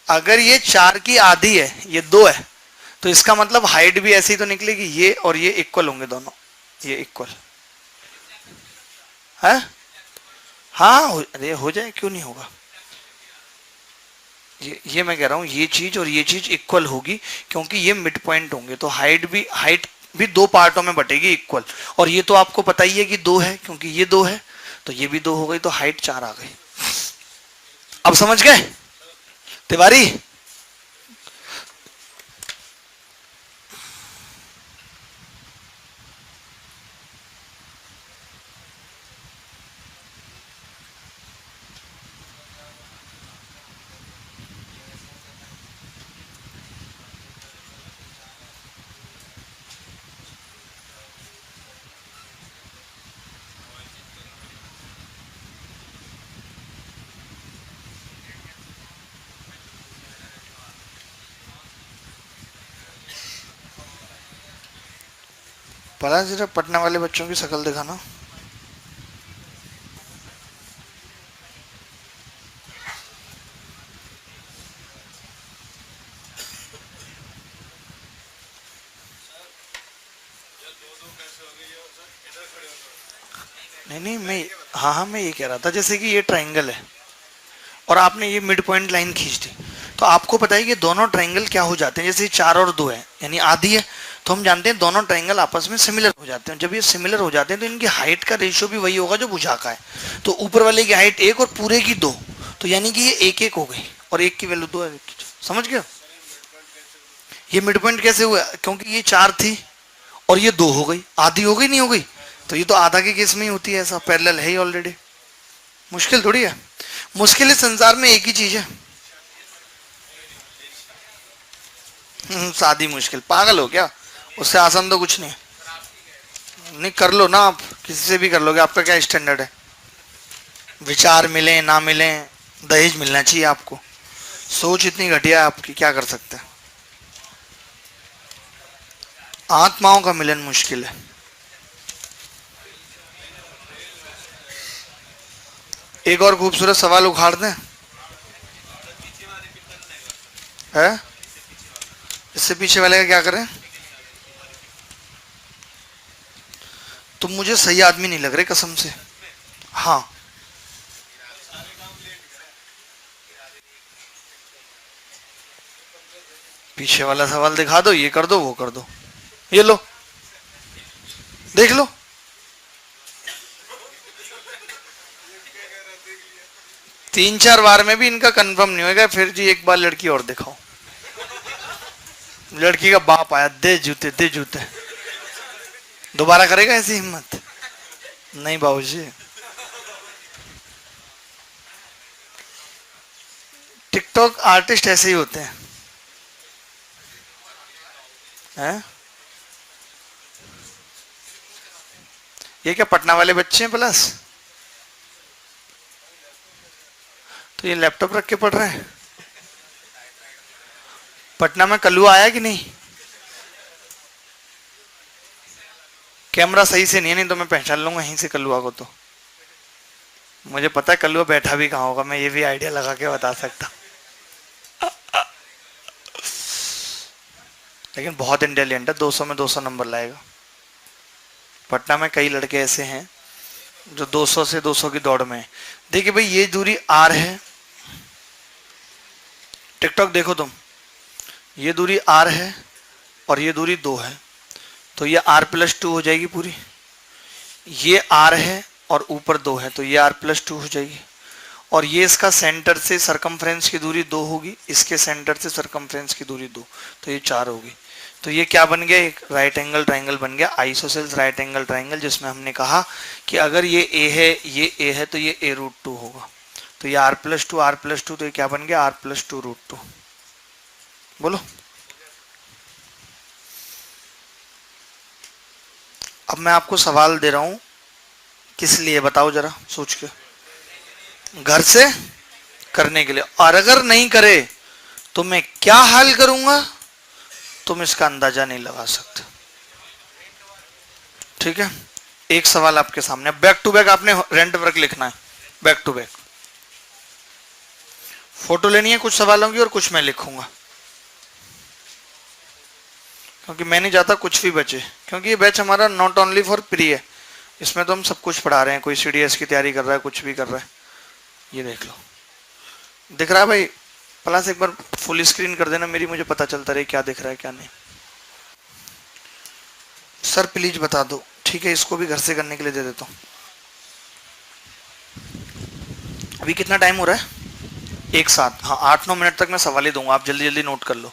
अगर ये 4 की आधी है, ये 2 है, तो इसका मतलब हाइट भी ऐसी तो निकलेगी, ये और ये इक्वल होंगे दोनों, ये इक्वल है। हाँ अरे हो जाए, क्यों नहीं होगा? ये मैं कह रहा हूं ये चीज और ये चीज इक्वल होगी, क्योंकि ये मिड पॉइंट होंगे, तो हाइट भी 2 पार्टों में बटेगी इक्वल। और ये तो आपको पता ही है कि 2 है, क्योंकि ये 2 है, तो ये भी 2 हो गई, तो हाइट 4 आ गई। अब समझ गए तिवारी? पता जरा पटना वाले बच्चों की शक्ल दिखाना। नहीं नहीं, मैं हाँ मैं ये कह रहा था, जैसे कि ये ट्रायंगल है और आपने ये मिड पॉइंट लाइन खींच दी, तो आपको पता है कि दोनों ट्रायंगल क्या हो जाते हैं? जैसे 4 और 2 है यानी आधी है, तो हम जानते हैं दोनों ट्रायंगल आपस में सिमिलर हो जाते हैं। जब ये सिमिलर हो जाते हैं तो इनकी हाइट का रेशियो भी वही होगा जो भुजा का है। तो ऊपर वाले की हाइट 1 और पूरे की 2, तो यानी कि ये 1 1 हो गई और 1 की वैल्यू 2 है। समझ गए? ये मिड पॉइंट कैसे हुआ? क्योंकि ये 4 थी और ये 2 हो गई, आधी हो गई, नहीं हो गई? तो ये तो आधा के केस में ही होती है, ऐसा पैरेलल है ही ऑलरेडी। मुश्किल थोड़ी है, मुश्किल इस संसार में एक ही चीज है, शादी मुश्किल। पागल हो क्या? उससे आसान तो कुछ नहीं है। नहीं कर लो ना, आप किसी से भी कर लोगे, आपका क्या स्टैंडर्ड है? विचार मिले ना मिले, दहेज मिलना चाहिए आपको। सोच इतनी घटिया है आपकी, क्या कर सकते हैं? आत्माओं का मिलन मुश्किल है। एक और खूबसूरत सवाल उखाड़ दें? है इससे पीछे वाले का क्या करें? तुम मुझे सही आदमी नहीं लग रहे कसम से। हाँ पीछे वाला सवाल दिखा दो, ये कर दो, वो कर दो, ये लो देख लो। तीन चार बार में भी इनका कंफर्म नहीं होगा, फिर जी एक बार लड़की और दिखाओ। लड़की का बाप आया, दे जूते दे जूते। दोबारा करेगा ऐसी हिम्मत? नहीं बाबूजी। टिकटॉक आर्टिस्ट ऐसे ही होते हैं, हैं? ये क्या पटना वाले बच्चे हैं प्लस? तो ये लैपटॉप रख के पढ़ रहे हैं। पटना में कलुआ आया कि नहीं? कैमरा सही से नहीं है, नहीं तो मैं पहचान लूंगा यहीं से कलुआ को। तो मुझे पता है कलुआ बैठा भी कहाँ होगा, मैं ये भी आइडिया लगा के बता सकता। लेकिन बहुत इंटेलिजेंट है, 200 में 200 नंबर लाएगा। पटना में कई लड़के ऐसे हैं जो 200 से 200 की दौड़ में है। देखिए भाई ये दूरी R है, टिकटॉक देखो तुम, ये दूरी R है, और ये दूरी 2 है, तो ये r+2 हो जाएगी पूरी। ये r है और ऊपर 2 है, तो ये r+2 हो जाएगी। और ये इसका सेंटर से सरकमफ्रेंस की दूरी 2 होगी, इसके सेंटर से सरकमफ्रेंस की दूरी 2, तो ये 4 होगी। तो ये क्या बन गया, एक राइट एंगल ट्राइंगल बन गया, आइसोसेल्स राइट एंगल ट्राइंगल, जिसमें हमने कहा कि अगर ये a है, ये a है, तो ये a√2 होगा। तो ये r+2, तो ये क्या बन गया, r+2√2। बोलो। अब मैं आपको सवाल दे रहा हूं, किस लिए बताओ जरा सोच के, घर से करने के लिए। और अगर नहीं करे तो मैं क्या हाल करूंगा, तुम इसका अंदाजा नहीं लगा सकते। ठीक है, एक सवाल आपके सामने, बैक टू बैक आपने रेंट वर्क लिखना है, बैक टू बैक। फोटो लेनी है कुछ सवालों की और कुछ मैं लिखूंगा, क्योंकि मैं नहीं चाहता कुछ भी बचे, क्योंकि ये बैच हमारा नॉट ओनली फॉर प्री है, इसमें तो हम सब कुछ पढ़ा रहे हैं। कोई सीडीएस की तैयारी कर रहा है, कुछ भी कर रहा है, ये देख लो। दिख रहा है भाई? प्लस एक बार फुल स्क्रीन कर देना मेरी, मुझे पता चलता रहे क्या दिख रहा है क्या नहीं। सर प्लीज बता दो। ठीक है, इसको भी घर से करने के लिए दे देता हूँ। अभी कितना टाइम हो रहा है? एक साथ, हाँ 8-9 मिनट तक मैं सवाल ही दूंगा, आप जल्दी जल्दी नोट कर लो।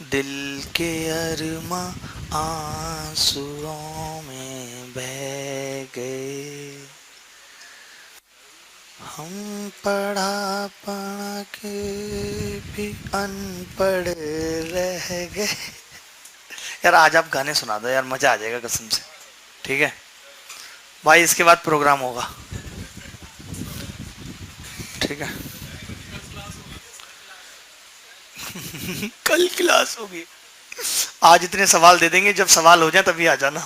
दिल के अरमा आंसुओं में बह गए, हम पढ़ा पढ़ा के भी अनपढ़ रह गए। यार आज आप गाने सुना दो यार, मजा आ जाएगा कसम से। ठीक है भाई, इसके बाद प्रोग्राम होगा। ठीक है कल क्लास होगी। आज इतने सवाल दे देंगे, जब सवाल हो जाए तभी आ जाना।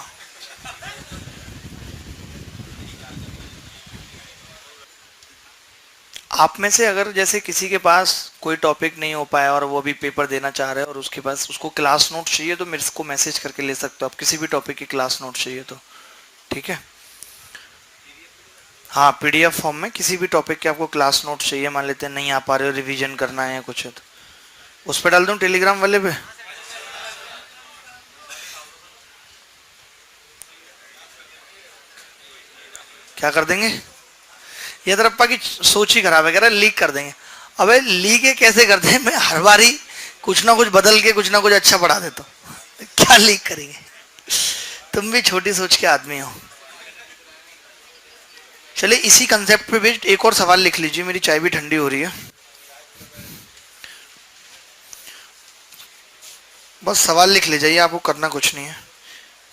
आप में से अगर जैसे किसी के पास कोई टॉपिक नहीं हो पाया और वो अभी पेपर देना चाह रहे हैं और उसके पास उसको क्लास नोट चाहिए, तो मेरे को मैसेज करके ले सकते हो आप, किसी भी टॉपिक की क्लास नोट चाहिए तो। ठीक है, हाँ पीडीएफ फॉर्म में किसी भी टॉपिक के आपको क्लास नोट चाहिए, मान लेते हैं नहीं आ पा रहे हो, रिवीजन करना है या कुछ है, तो उस पर डाल दूं टेलीग्राम वाले पे। क्या कर देंगे? ये तरप्पा की सोच ही खराब है, कह रहा लीक कर देंगे। अबे लीक ये कैसे करते हैं? मैं हर बारी कुछ ना कुछ बदल के कुछ ना कुछ अच्छा पढ़ा देता हूँ, क्या लीक करेंगे? तुम भी छोटी सोच के आदमी हो। चलिए इसी कंसेप्ट पे बेस्ड एक और सवाल लिख लीजिए, मेरी चाय भी ठंडी हो रही है। बस सवाल लिख ले जाइए, आपको करना कुछ नहीं है,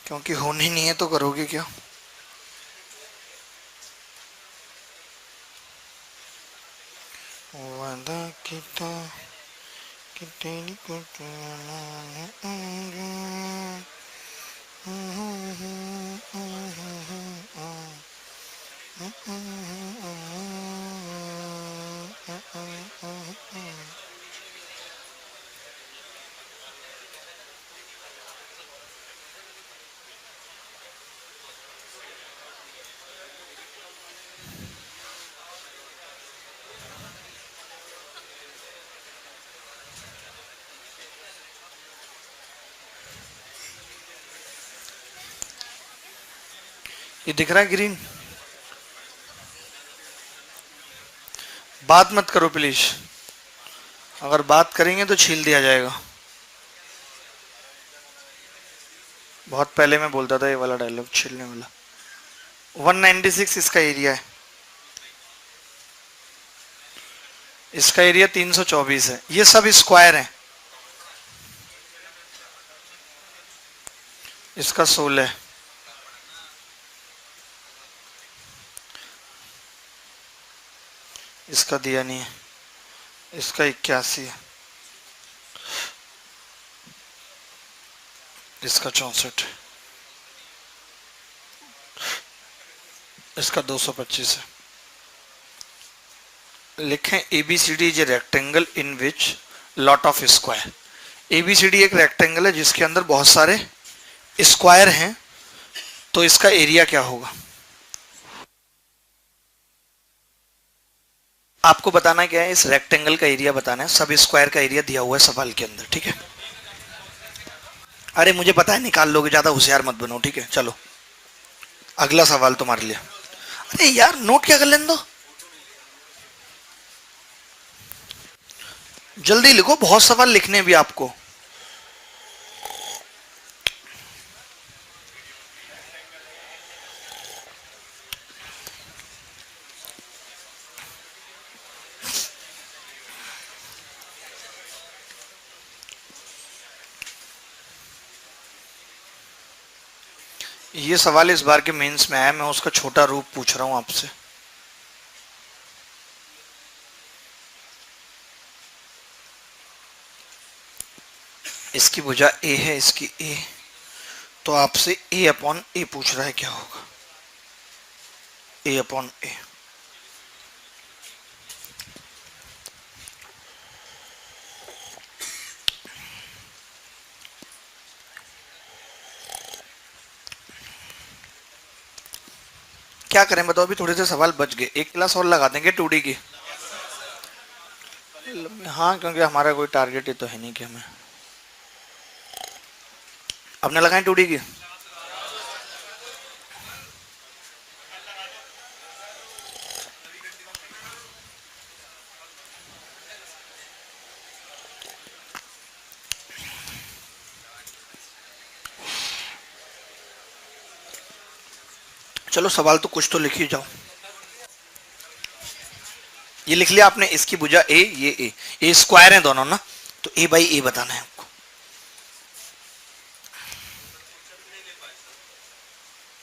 क्योंकि होनी नहीं है तो करोगे क्या। वादा किता कि तेरी कुछ ये दिख रहा है ग्रीन? बात मत करो प्लीज, अगर बात करेंगे तो छील दिया जाएगा। बहुत पहले मैं बोलता था ये वाला डायलॉग, छीलने वाला। 196 इसका एरिया है, इसका एरिया 324 है, ये सब स्क्वायर है, इसका 16 है, इसका दिया नहीं है, इसका 81 है, इसका 64 है, इसका 225 है। लिखें ABCD is a rectangle in which lot of square. ABCD एक रेक्टेंगल है जिसके अंदर बहुत सारे स्क्वायर हैं, तो इसका एरिया क्या होगा? आपको बताना क्या है, इस रेक्टेंगल का एरिया बताना है, सब स्क्वायर का एरिया दिया हुआ है सवाल के अंदर, ठीक है। अरे मुझे पता है निकाल लोगे, ज्यादा होशियार मत बनो, ठीक है। चलो अगला सवाल तुम्हारे लिए। अरे यार नोट क्या कर लेने दो, जल्दी लिखो, बहुत सवाल लिखने हैं भी आपको। ये सवाल इस बार के मेंस में आया, मैं उसका छोटा रूप पूछ रहा हूं आपसे। इसकी भुजा ए है, इसकी ए, तो आपसे ए अपॉन ए पूछ रहा है, क्या होगा ए अपॉन ए। क्या करें बताओ, अभी थोड़े से सवाल बच गए, एक क्लास और लगा देंगे 2D की। हाँ क्योंकि हमारा कोई टारगेट ही तो है नहीं कि हमें, अपने लगाएं 2D की। चलो सवाल तो कुछ तो लिख ही जाओ। ये लिख लिया आपने, इसकी भुजा ए, ये ए स्क्वायर है दोनों ना, तो ए बाई ए बताना है आपको।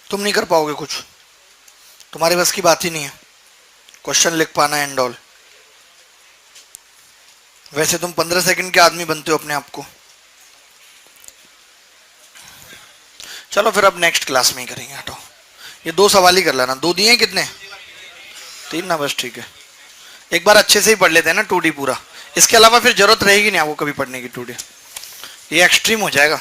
तुम नहीं कर पाओगे कुछ, तुम्हारे बस की बात ही नहीं है क्वेश्चन लिख पाना एंड ऑल। वैसे तुम 15 सेकंड के आदमी बनते हो अपने आप को। चलो फिर अब नेक्स्ट क्लास में ही करेंगे, हटो। ये 2 सवाल ही कर लेना, 2 दिए हैं कितने, 3 ना, बस ठीक है। एक बार अच्छे से ही पढ़ लेते हैं ना 2D पूरा, इसके अलावा फिर जरूरत रहेगी नहीं आपको कभी पढ़ने की 2D, ये एक्सट्रीम हो जाएगा।